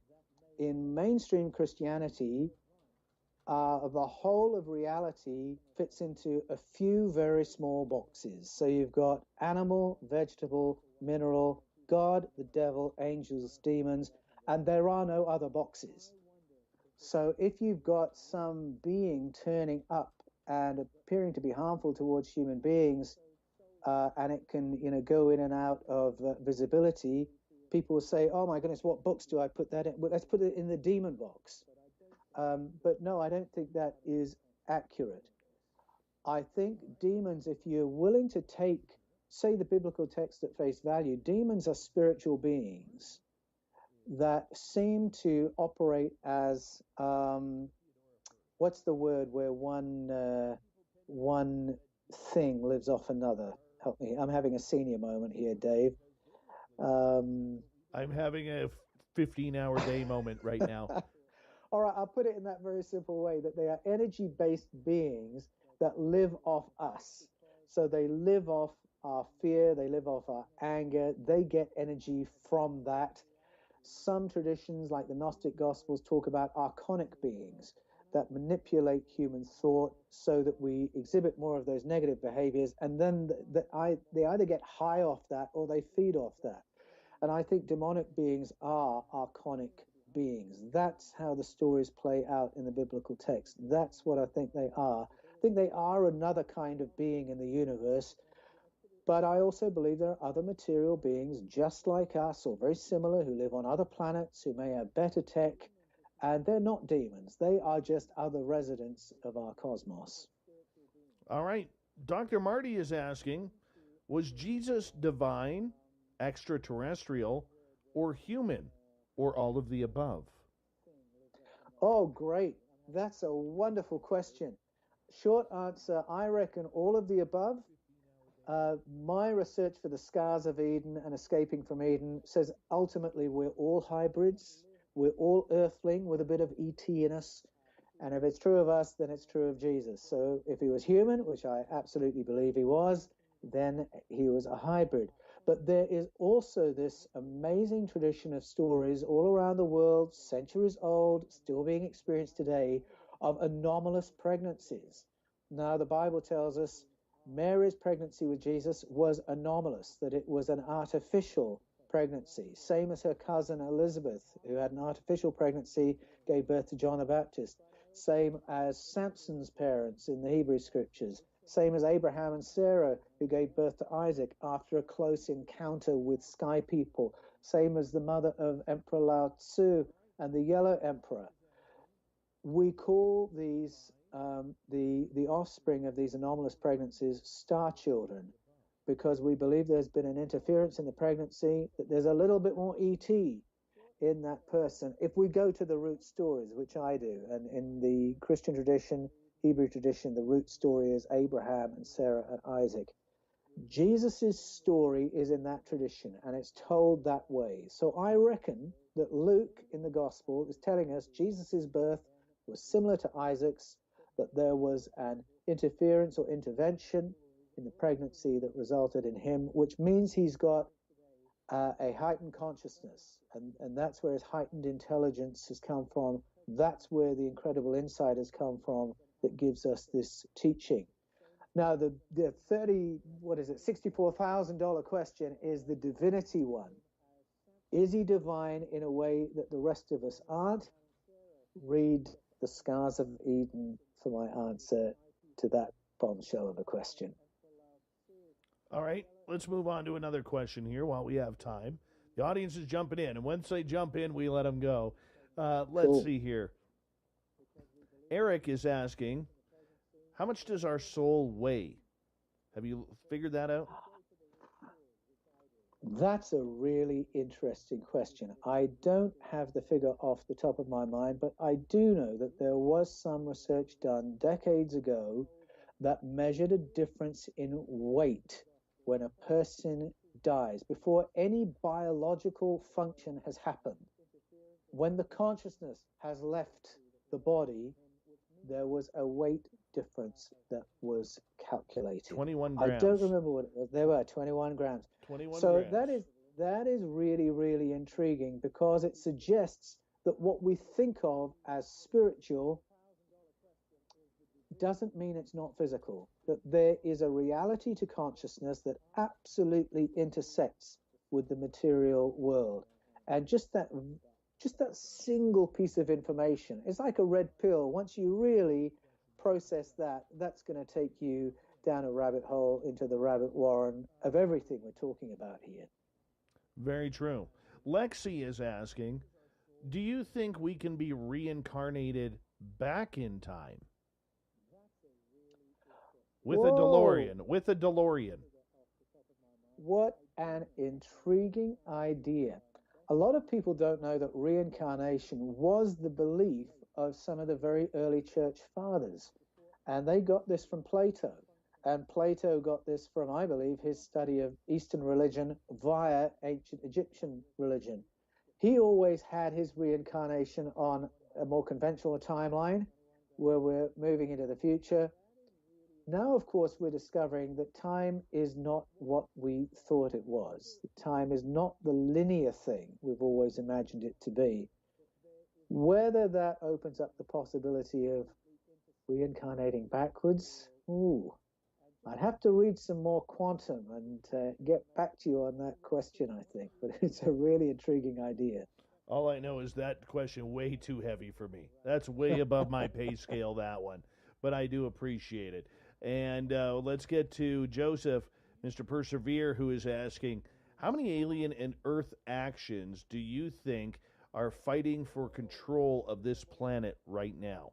mainstream Christianity, the whole of reality fits into a few very small boxes. So you've got animal, vegetable, mineral, God, the devil, angels, demons, and there are no other boxes. So if you've got some being turning up and appearing to be harmful towards human beings, and it can, go in and out of visibility, people will say, oh my goodness, what books do I put that in? Well, let's put it in the demon box. But no, I don't think that is accurate. I think demons, if you're willing to take, say, the biblical text at face value, demons are spiritual beings that seem to operate as, what's the word where one thing lives off another? Help me. I'm having a senior moment here, Dave. I'm having a 15-hour day moment right now. All right, I'll put it in that very simple way, that they are energy-based beings that live off us. So they live off our fear, they live off our anger, they get energy from that. Some traditions, like the Gnostic Gospels, talk about archonic beings that manipulate human thought so that we exhibit more of those negative behaviors, and then they either get high off that or they feed off that. And I think demonic beings are archonic beings. That's how the stories play out in the biblical text. That's what I think they are. I think they are another kind of being in the universe. But I also believe there are other material beings just like us or very similar who live on other planets, who may have better tech, and they're not demons. They are just other residents of our cosmos. All right. Dr. Marty is asking, was Jesus divine, extraterrestrial, or human, or all of the above? Oh, great. That's a wonderful question. Short answer, I reckon all of the above. My research for the Scars of Eden and Escaping from Eden says ultimately we're all hybrids. We're all earthling with a bit of ET in us. And if it's true of us, then it's true of Jesus. So if he was human, which I absolutely believe he was, then he was a hybrid. But there is also this amazing tradition of stories all around the world, centuries old, still being experienced today, of anomalous pregnancies. Now, the Bible tells us Mary's pregnancy with Jesus was anomalous, that it was an artificial pregnancy, same as her cousin Elizabeth, who had an artificial pregnancy, gave birth to John the Baptist, same as Samson's parents in the Hebrew Scriptures, same as Abraham and Sarah, who gave birth to Isaac after a close encounter with sky people, same as the mother of Emperor Lao Tzu and the Yellow Emperor. We call these the offspring of these anomalous pregnancies star children, because we believe there's been an interference in the pregnancy, that there's a little bit more ET in that person. If we go to the root stories, which I do, and in the Christian tradition, Hebrew tradition, the root story is Abraham and Sarah and Isaac. Jesus's story is in that tradition, and it's told that way. So I reckon that Luke in the Gospel is telling us Jesus's birth was similar to Isaac's, that there was an interference or intervention in the pregnancy that resulted in him, which means he's got a heightened consciousness, and that's where his heightened intelligence has come from. That's where the incredible insight has come from that gives us this teaching. Now, the $64,000 question is the divinity one. Is he divine in a way that the rest of us aren't? Read The Scars of Eden for my answer to that bombshell of a question. All right, let's move on to another question here while we have time. The audience is jumping in, and once they jump in, we let them go. Let's see here. Eric is asking, how much does our soul weigh? Have you figured that out? That's a really interesting question. I don't have the figure off the top of my mind, but I do know that there was some research done decades ago that measured a difference in weight when a person dies, before any biological function has happened. When the consciousness has left the body, there was a weight difference that was calculated. 21 grams. I don't remember what it was. There were 21 grams. 21 so grams. that is really, really intriguing, because it suggests that what we think of as spiritual doesn't mean it's not physical, that there is a reality to consciousness that absolutely intersects with the material world. And just that single piece of information is like a red pill. Once you really process that, that's going to take you down a rabbit hole into the rabbit warren of everything we're talking about here. Very true. Lexi is asking, do you think we can be reincarnated back in time? With a DeLorean. With a DeLorean. What an intriguing idea. A lot of people don't know that reincarnation was the belief of some of the very early church fathers. And they got this from Plato. And Plato got this from, I believe, his study of Eastern religion via ancient Egyptian religion. He always had his reincarnation on a more conventional timeline, where we're moving into the future. Now, of course, we're discovering that time is not what we thought it was. Time is not the linear thing we've always imagined it to be. Whether that opens up the possibility of reincarnating backwards, I'd have to read some more quantum and get back to you on that question, I think. But it's a really intriguing idea. All I know is that question way too heavy for me. That's way above my pay scale, that one. But I do appreciate it. And let's get to Joseph, Mr. Persevere, who is asking, how many alien and Earth actions do you think are fighting for control of this planet right now?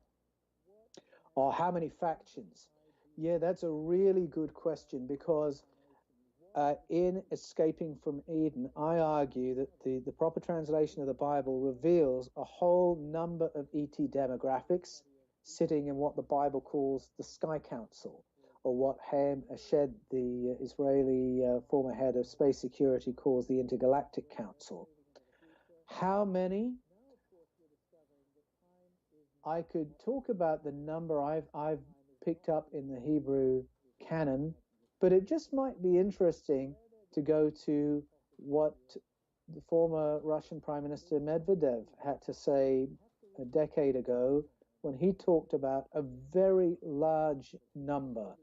Or how many factions? Yeah, that's a really good question, because in Escaping from Eden, I argue that the proper translation of the Bible reveals a whole number of ET demographics sitting in what the Bible calls the Sky Council, or what Haim Eshed, the Israeli former head of space security, calls the Intergalactic Council. How many? I could talk about the number I've picked up in the Hebrew canon, but it just might be interesting to go to what the former Russian Prime Minister Medvedev had to say a decade ago, when he talked about a very large number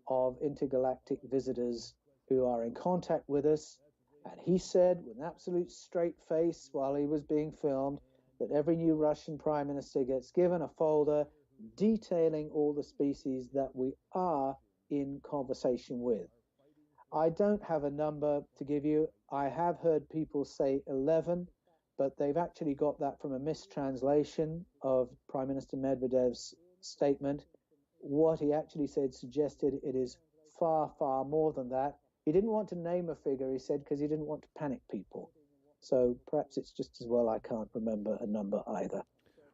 of intergalactic visitors who are in contact with us. And he said with an absolute straight face while he was being filmed that every new Russian prime minister gets given a folder detailing all the species that we are in conversation with. I don't have a number to give you. I have heard people say 11, but they've actually got that from a mistranslation of Prime Minister Medvedev's statement. What he actually said suggested it is far, far more than that. He didn't want to name a figure, he said, because he didn't want to panic people. So perhaps it's just as well I can't remember a number either.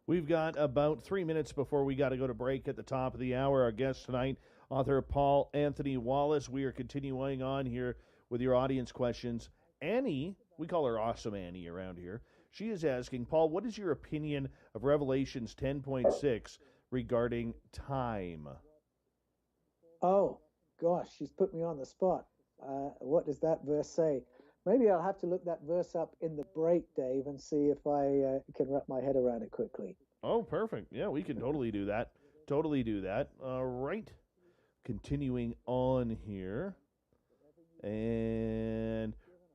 We've got about 3 minutes before we got to go to break at the top of the hour. Our guest tonight, author Paul Anthony Wallace. We are continuing on here with your audience questions. Annie, we call her Awesome Annie around here. She is asking, Paul, what is your opinion of Revelations 10.6 regarding time? Oh, gosh, she's put me on the spot. What does that verse say? Maybe I'll have to look that verse up in the break, Dave, and see if I can wrap my head around it quickly. Oh, perfect. Yeah, we can totally do that. Totally do that. All right. Continuing on here. And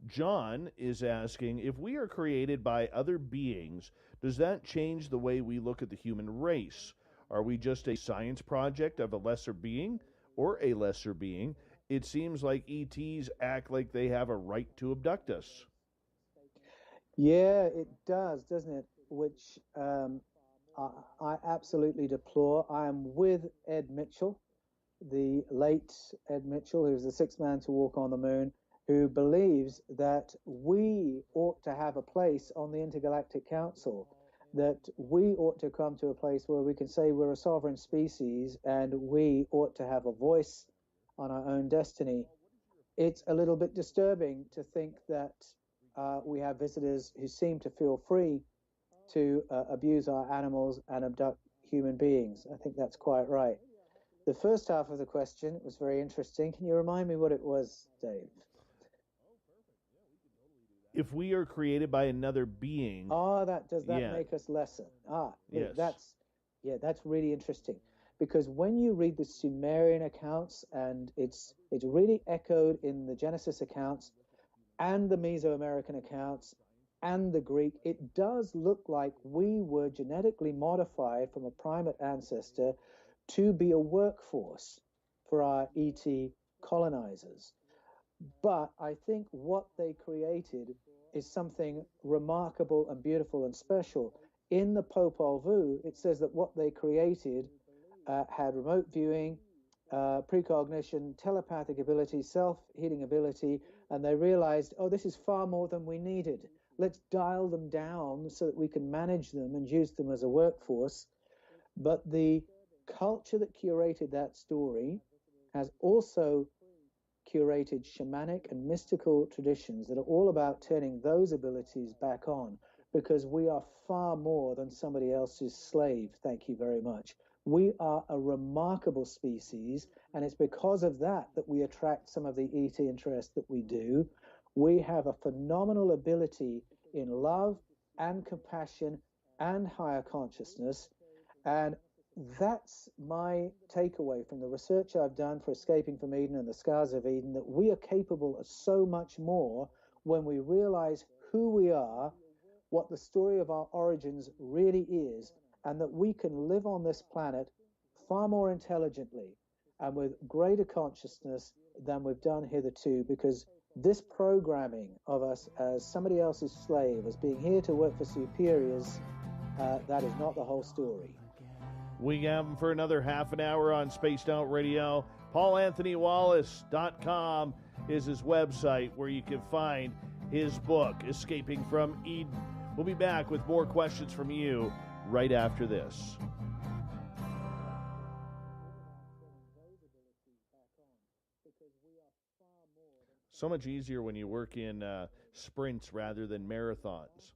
John is asking, if we are created by other beings, does that change the way we look at the human race? Are we just a science project of a lesser being or a lesser being? It seems like ETs act like they have a right to abduct us. Yeah, it does, doesn't it? Which I absolutely deplore. I am with Ed Mitchell, the late Ed Mitchell, who was the sixth man to walk on the moon, who believes that we ought to have a place on the Intergalactic Council, that we ought to come to a place where we can say we're a sovereign species and we ought to have a voice on our own destiny. It's a little bit disturbing to think that we have visitors who seem to feel free to abuse our animals and abduct human beings. I think that's quite right. The first half of the question was very interesting. Can you remind me what it was, Dave? If we are created by another being... does that make us lesser? Yes. That's really interesting. Because when you read the Sumerian accounts, and it's really echoed in the Genesis accounts and the Mesoamerican accounts and the Greek, it does look like we were genetically modified from a primate ancestor to be a workforce for our ET colonizers. But I think what they created is something remarkable and beautiful and special. In the Popol Vuh, it says that what they created had remote viewing, precognition, telepathic ability, self-healing ability, and they realized, this is far more than we needed. Let's dial them down so that we can manage them and use them as a workforce. But the culture that curated that story has also curated shamanic and mystical traditions that are all about turning those abilities back on, because we are far more than somebody else's slave. Thank you very much. We are a remarkable species, and it's because of that we attract some of the ET interest that we do. We have a phenomenal ability in love and compassion and higher consciousness, and that's my takeaway from the research I've done for Escaping from Eden and the Scars of Eden, that we are capable of so much more when we realize who we are, what the story of our origins really is, and that we can live on this planet far more intelligently and with greater consciousness than we've done hitherto, because this programming of us as somebody else's slave, as being here to work for superiors, that is not the whole story. We have him for another half an hour on Spaced Out Radio. PaulAnthonyWallace.com is his website where you can find his book, Escaping from Eden. We'll be back with more questions from you right after this. So much easier when you work in sprints rather than marathons.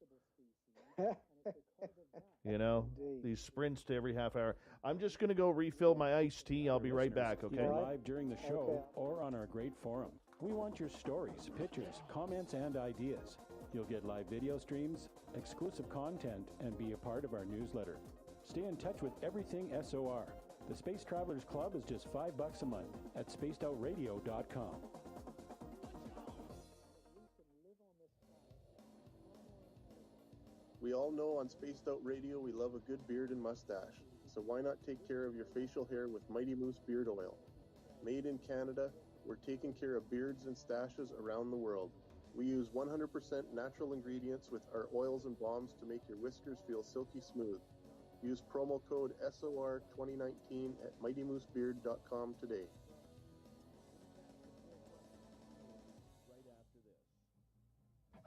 You know, these sprints to every half hour. I'm just going to go refill my iced tea. I'll be right back, okay? Live during the show or on our great forum. We want your stories, pictures, comments, and ideas. You'll get live video streams, exclusive content, and be a part of our newsletter. Stay in touch with everything SOR. The Space Travelers Club is just $5 a month at spacedoutradio.com. We all know on Spaced Out Radio we love a good beard and mustache, so why not take care of your facial hair with Mighty Moose Beard Oil? Made in Canada, we're taking care of beards and stashes around the world. We use 100% natural ingredients with our oils and balms to make your whiskers feel silky smooth. Use promo code SOR2019 at MightyMooseBeard.com today.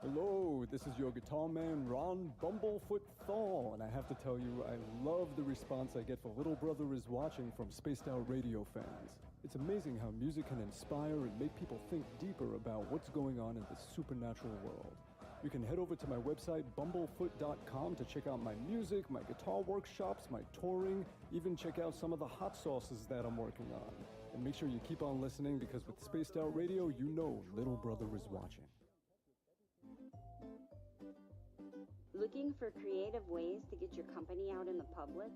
Hello, this is your guitar man, Ron Bumblefoot Thorne, and I have to tell you, I love the response I get for Little Brother is Watching from Spaced Out Radio fans. It's amazing how music can inspire and make people think deeper about what's going on in the supernatural world. You can head over to my website, bumblefoot.com, to check out my music, my guitar workshops, my touring, even check out some of the hot sauces that I'm working on. And make sure you keep on listening, because with Spaced Out Radio, you know Little Brother is watching. Looking for creative ways to get your company out in the public?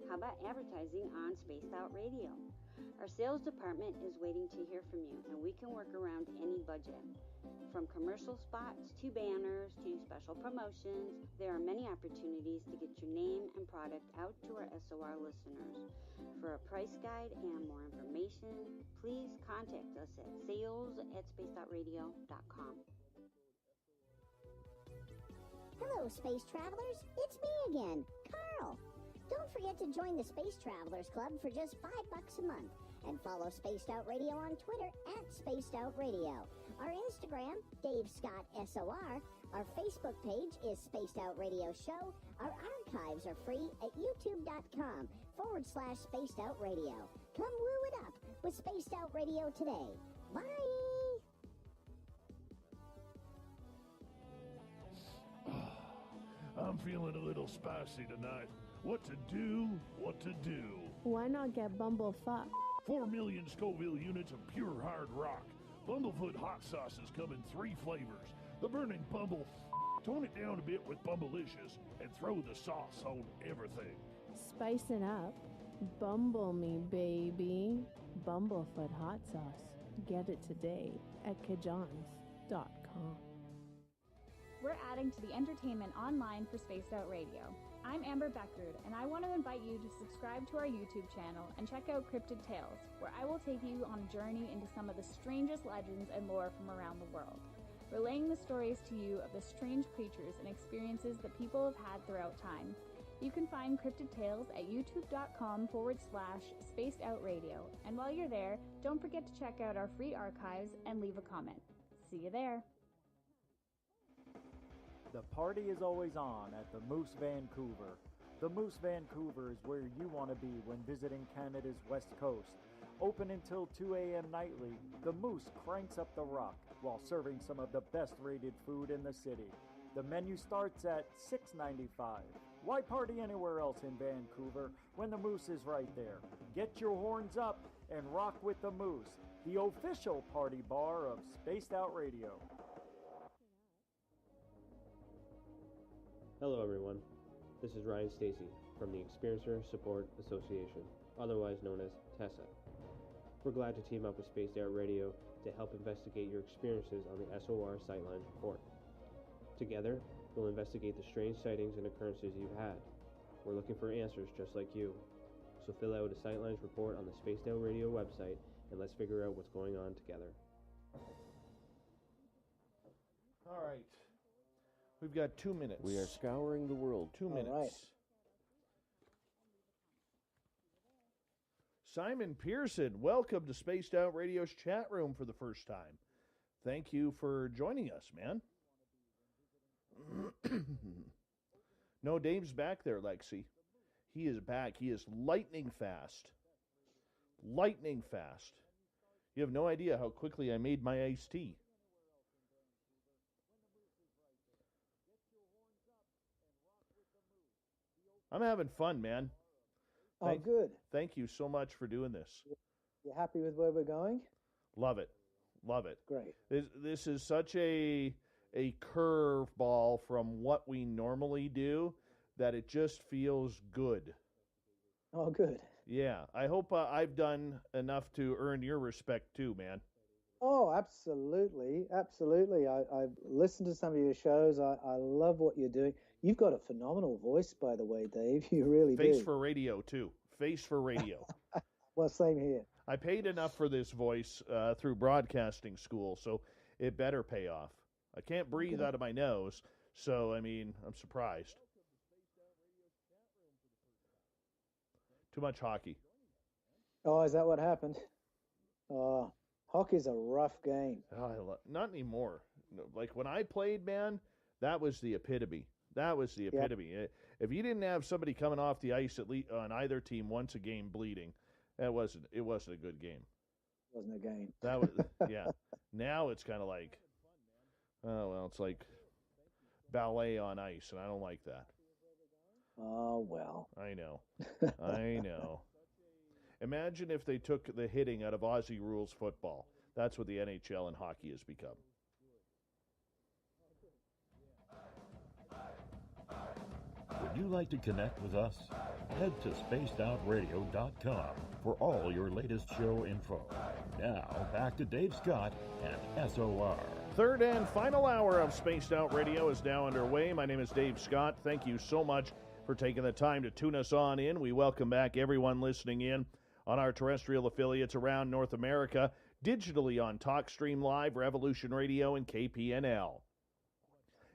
How about advertising on Spaced Out Radio? Our sales department is waiting to hear from you, and we can work around any budget. From commercial spots to banners to special promotions, there are many opportunities to get your name and product out to our SOR listeners. For a price guide and more information, please contact us at sales@spacedoutradio.com. Hello, Space Travelers. It's me again, Carl. Don't forget to join the Space Travelers Club for just $5 a month. And follow Spaced Out Radio on Twitter @Spaced Out Radio. Our Instagram, Dave Scott SOR. Our Facebook page is Spaced Out Radio Show. Our archives are free at youtube.com/Spaced Out Radio. Come woo it up with Spaced Out Radio today. Bye! I'm feeling a little spicy tonight. What to do? What to do? Why not get Bumblefuck? 4 million Scoville units of pure hard rock. Bumblefoot hot sauces come in 3 flavors. The burning Bumble. Tone it down a bit with Bumblicious and throw the sauce on everything. Spice it up. Bumble me, baby. Bumblefoot hot sauce. Get it today at kajans.com. We're adding to the entertainment online for Spaced Out Radio. I'm Amber Beckrud, and I want to invite you to subscribe to our YouTube channel and check out Cryptid Tales, where I will take you on a journey into some of the strangest legends and lore from around the world, relaying the stories to you of the strange creatures and experiences that people have had throughout time. You can find Cryptid Tales at youtube.com/Spaced Out Radio, and while you're there, don't forget to check out our free archives and leave a comment. See you there. The party is always on at the Moose Vancouver. The Moose Vancouver is where you want to be when visiting Canada's West Coast. Open until 2 a.m. nightly, the Moose cranks up the rock while serving some of the best rated food in the city. The menu starts at $6.95. Why party anywhere else in Vancouver when the Moose is right there? Get your horns up and rock with the Moose, the official party bar of Spaced Out Radio. Hello everyone, this is Ryan Stacy from the Experiencer Support Association, otherwise known as TESSA. We're glad to team up with Spaced Out Radio to help investigate your experiences on the SOR Sightlines report. Together, we'll investigate the strange sightings and occurrences you've had. We're looking for answers just like you, so fill out a Sightlines report on the Spaced Out Radio website and let's figure out what's going on together. All right. We've got 2 minutes. We are scouring the world. 2 minutes. Right. Simon Pearson, welcome to Spaced Out Radio's chat room for the first time. Thank you for joining us, man. No, Dave's back there, Lexi. He is back. He is lightning fast. Lightning fast. You have no idea how quickly I made my iced tea. I'm having fun, man. Good. Thank you so much for doing this. You happy with where we're going? Love it. Love it. Great. This is such a curveball from what we normally do that it just feels good. Oh, good. Yeah. I hope I've done enough to earn your respect too, man. Oh, absolutely. Absolutely. I've listened to some of your shows. I love what you're doing. You've got a phenomenal voice, by the way, Dave. You really do. Face for radio, too. Face for radio. Well, same here. I paid enough for this voice through broadcasting school, so it better pay off. I can't breathe out of my nose, so, I mean, I'm surprised. Too much hockey. Oh, is that what happened? Hockey's a rough game. Not anymore. Like, when I played, man, that was the epitome. That was the epitome. Yep. If you didn't have somebody coming off the ice at least on either team once a game bleeding, it wasn't a good game. It wasn't a game. That was yeah. Now it's kind of like, oh well, it's like ballet on ice, and I don't like that. Oh well. I know. I know. Imagine if they took the hitting out of Aussie rules football. That's what the NHL and hockey has become. you like to connect with us? Head to spacedoutradio.com for all your latest show info. Now, back to Dave Scott and SOR. Third and final hour of Spaced Out Radio is now underway. My name is Dave Scott. Thank you so much for taking the time to tune us on in. We welcome back everyone listening in on our terrestrial affiliates around North America, digitally on TalkStream Live, Revolution Radio, and KPNL.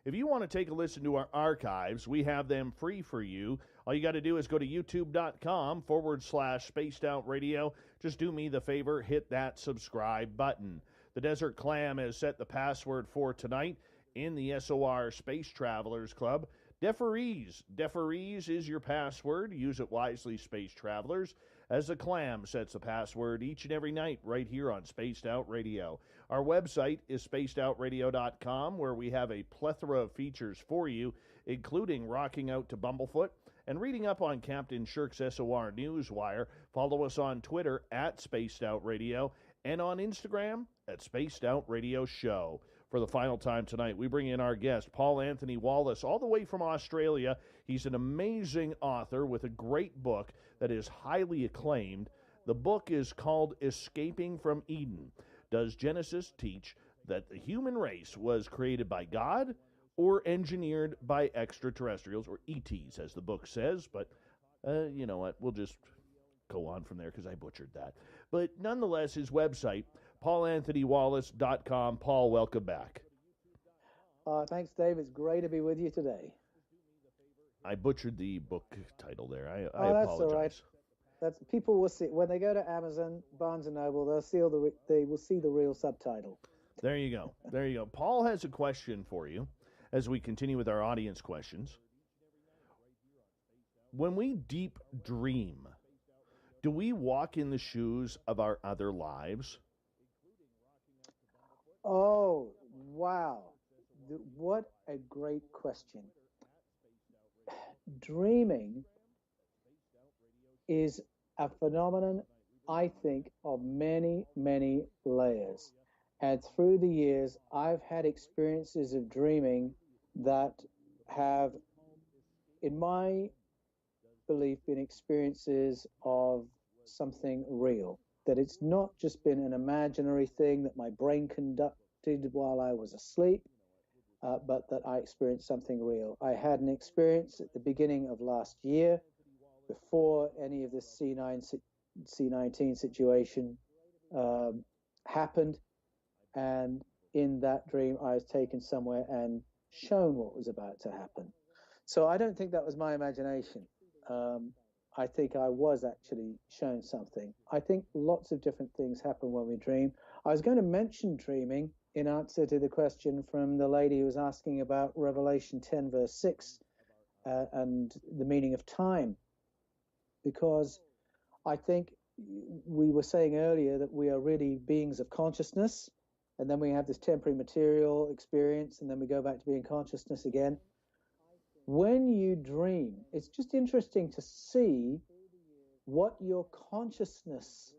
If you want to take a listen to our archives, we have them free for you. All you got to do is go to youtube.com/Spaced Out Radio. Just do me the favor, hit that subscribe button. The Desert Clam has set the password for tonight in the SOR Space Travelers Club. DeFreeze. DeFreeze is your password. Use it wisely, Space Travelers, as the Clam sets the password each and every night right here on Spaced Out Radio. Our website is spacedoutradio.com, where we have a plethora of features for you, including rocking out to Bumblefoot and reading up on Captain Shirk's SOR Newswire. Follow us on Twitter at Spaced Out Radio and on Instagram at Spaced Out Radio Show. For the final time tonight, we bring in our guest, Paul Anthony Wallace, all the way from Australia. He's an amazing author with a great book that is highly acclaimed. The book is called Escaping from Eden. Does Genesis teach that the human race was created by God or engineered by extraterrestrials, or ETs, as the book says? But you know what? We'll just go on from there because I butchered that. But nonetheless, his website, paulanthonywallace.com. Paul, welcome back. Thanks, Dave. It's great to be with you today. I butchered the book title there. I that's apologize. All right. That's people will see when they go to Amazon, Barnes and Noble. They will see the real subtitle. There you go. There you go. Paul has a question for you as we continue with our audience questions. When we deep dream, do we walk in the shoes of our other lives? Oh, wow. What a great question. Dreaming is a phenomenon, I think, of many, many layers. And through the years, I've had experiences of dreaming that have, in my belief, been experiences of something real. That it's not just been an imaginary thing that my brain conducted while I was asleep, but that I experienced something real. I had an experience at the beginning of last year, before any of this C19 situation happened, and in that dream I was taken somewhere and shown what was about to happen. So I don't think that was my imagination. I think I was actually shown something. I think lots of different things happen when we dream. I was going to mention dreaming in answer to the question from the lady who was asking about Revelation 10 verse 6 and the meaning of time, because I think we were saying earlier that we are really beings of consciousness, and then we have this temporary material experience, and then we go back to being consciousness again. When you dream, it's just interesting to see what your consciousness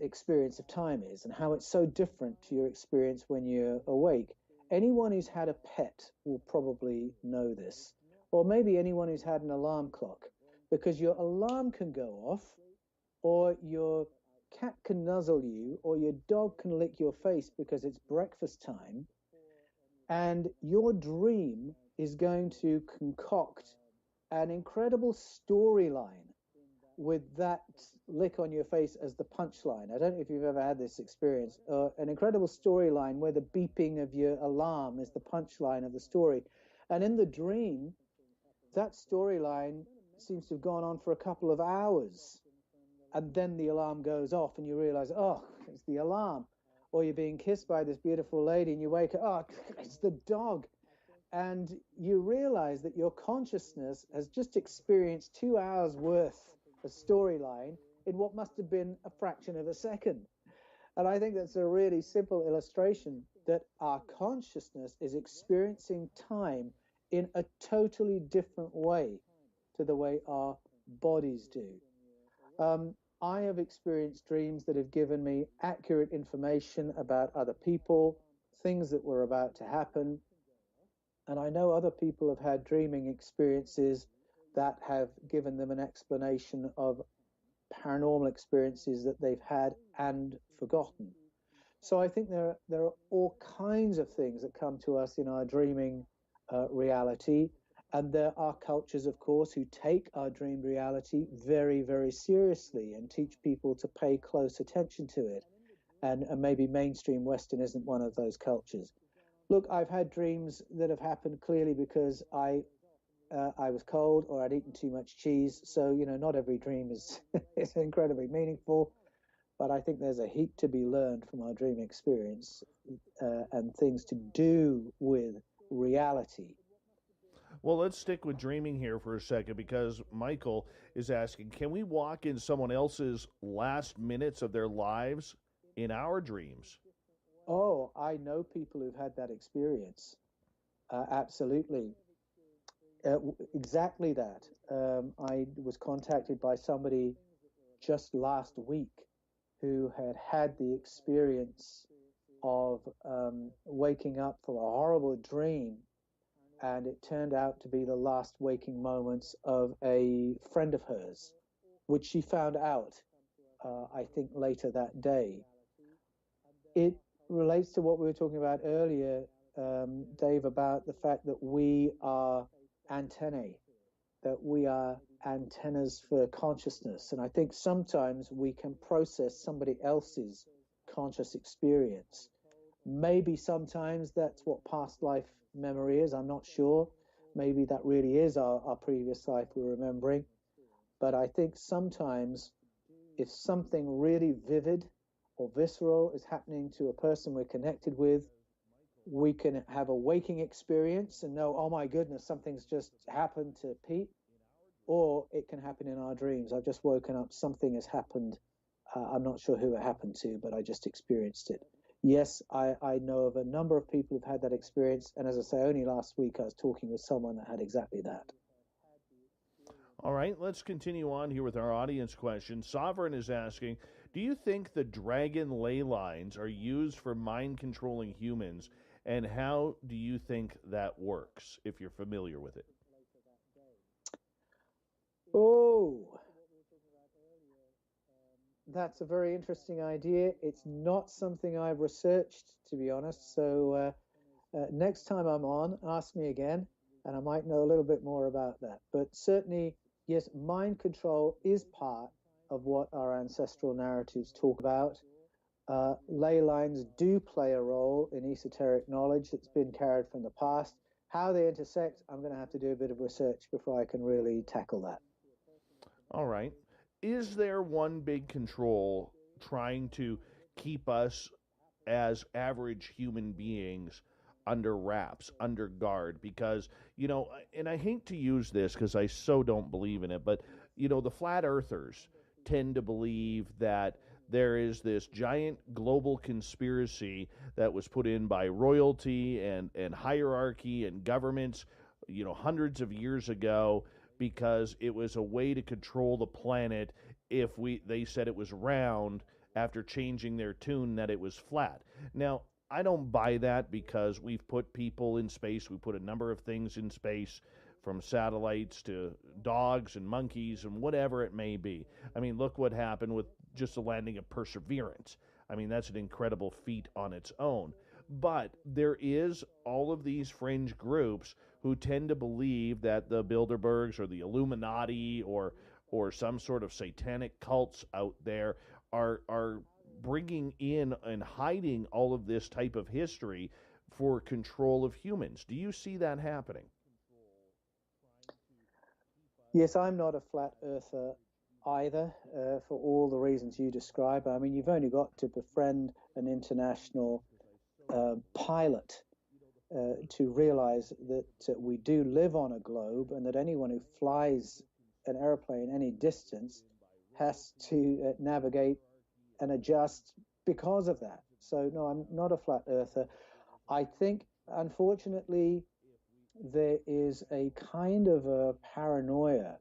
experience of time is and how it's so different to your experience when you're awake. Anyone who's had a pet will probably know this, or maybe anyone who's had an alarm clock, because your alarm can go off, or your cat can nuzzle you, or your dog can lick your face because it's breakfast time, and your dream is going to concoct an incredible storyline with that lick on your face as the punchline. I don't know if you've ever had this experience. An incredible storyline where the beeping of your alarm is the punchline of the story. And in the dream, that storyline seems to have gone on for a couple of hours. And then the alarm goes off and you realize, oh, it's the alarm. Or you're being kissed by this beautiful lady and you wake up, oh, it's the dog. And you realize that your consciousness has just experienced 2 hours worth of storyline in what must have been a fraction of a second. And I think that's a really simple illustration that our consciousness is experiencing time in a totally different way to the way our bodies do. I have experienced dreams that have given me accurate information about other people, things that were about to happen. And I know other people have had dreaming experiences that have given them an explanation of paranormal experiences that they've had and forgotten. So I think there are all kinds of things that come to us in our dreaming reality. And there are cultures, of course, who take our dream reality very, very seriously and teach people to pay close attention to it. And maybe mainstream Western isn't one of those cultures. Look, I've had dreams that have happened clearly because I was cold or I'd eaten too much cheese. So, not every dream is incredibly meaningful. But I think there's a heap to be learned from our dream experience and things to do with reality. Well, let's stick with dreaming here for a second, because Michael is asking, can we walk in someone else's last minutes of their lives in our dreams? Oh, I know people who've had that experience. Absolutely. Exactly that. I was contacted by somebody just last week who had the experience of waking up from a horrible dream, and it turned out to be the last waking moments of a friend of hers, which she found out, I think, later that day. It relates to what we were talking about earlier, Dave, about the fact that we are antennae, that we are antennas for consciousness. And I think sometimes we can process somebody else's conscious experience. Maybe sometimes that's what past life memory is. I'm not sure. Maybe that really is our previous life we're remembering. But I think sometimes if something really vivid or visceral is happening to a person we're connected with, we can have a waking experience and know, oh my goodness, something's just happened to Pete. Or it can happen in our dreams. I've just woken up, something has happened. I'm not sure who it happened to, but I just experienced it. Yes, I know of a number of people who've had that experience. And as I say, only last week I was talking with someone that had exactly that. All right, let's continue on here with our audience question. Sovereign is asking, do you think the dragon ley lines are used for mind-controlling humans? And how do you think that works, if you're familiar with it? Oh, that's a very interesting idea. It's not something I've researched, to be honest. So next time I'm on, ask me again, and I might know a little bit more about that. But certainly, yes, mind control is part of what our ancestral narratives talk about. Ley lines do play a role in esoteric knowledge that's been carried from the past. How they intersect, I'm going to have to do a bit of research before I can really tackle that. All right. Is there one big control trying to keep us as average human beings under wraps, under guard? Because, and I hate to use this because I so don't believe in it, but, the flat earthers tend to believe that there is this giant global conspiracy that was put in by royalty and hierarchy and governments, hundreds of years ago, because it was a way to control the planet if they said it was round after changing their tune that it was flat. Now, I don't buy that, because we've put people in space. We put a number of things in space, from satellites to dogs and monkeys and whatever it may be. I mean, look what happened with just the landing of Perseverance. I mean, that's an incredible feat on its own. But there is all of these fringe groups who tend to believe that the Bilderbergs or the Illuminati or some sort of satanic cults out there are bringing in and hiding all of this type of history for control of humans. Do you see that happening? Yes, I'm not a flat earther either, for all the reasons you describe. I mean, you've only got to befriend an international pilot to realize that we do live on a globe, and that anyone who flies an airplane any distance has to navigate and adjust because of that. So no, I'm not a flat earther. I think, unfortunately, there is a kind of a paranoia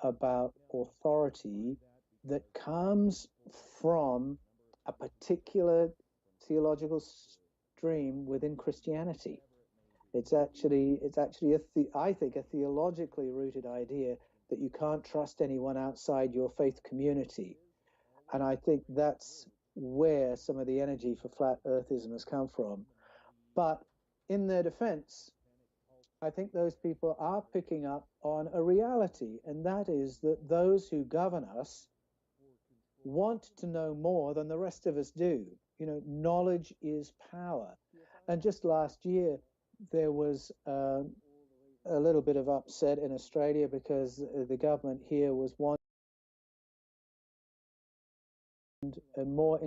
about authority that comes from a particular theological stream within Christianity. It's actually I think a theologically rooted idea that you can't trust anyone outside your faith community. And I think that's where some of the energy for flat earthism has come from. But in their defense, I think those people are picking up on a reality, and that is that those who govern us want to know more than the rest of us do. You know, knowledge is power. And just last year, there was a little bit of upset in Australia because the government here was wanting more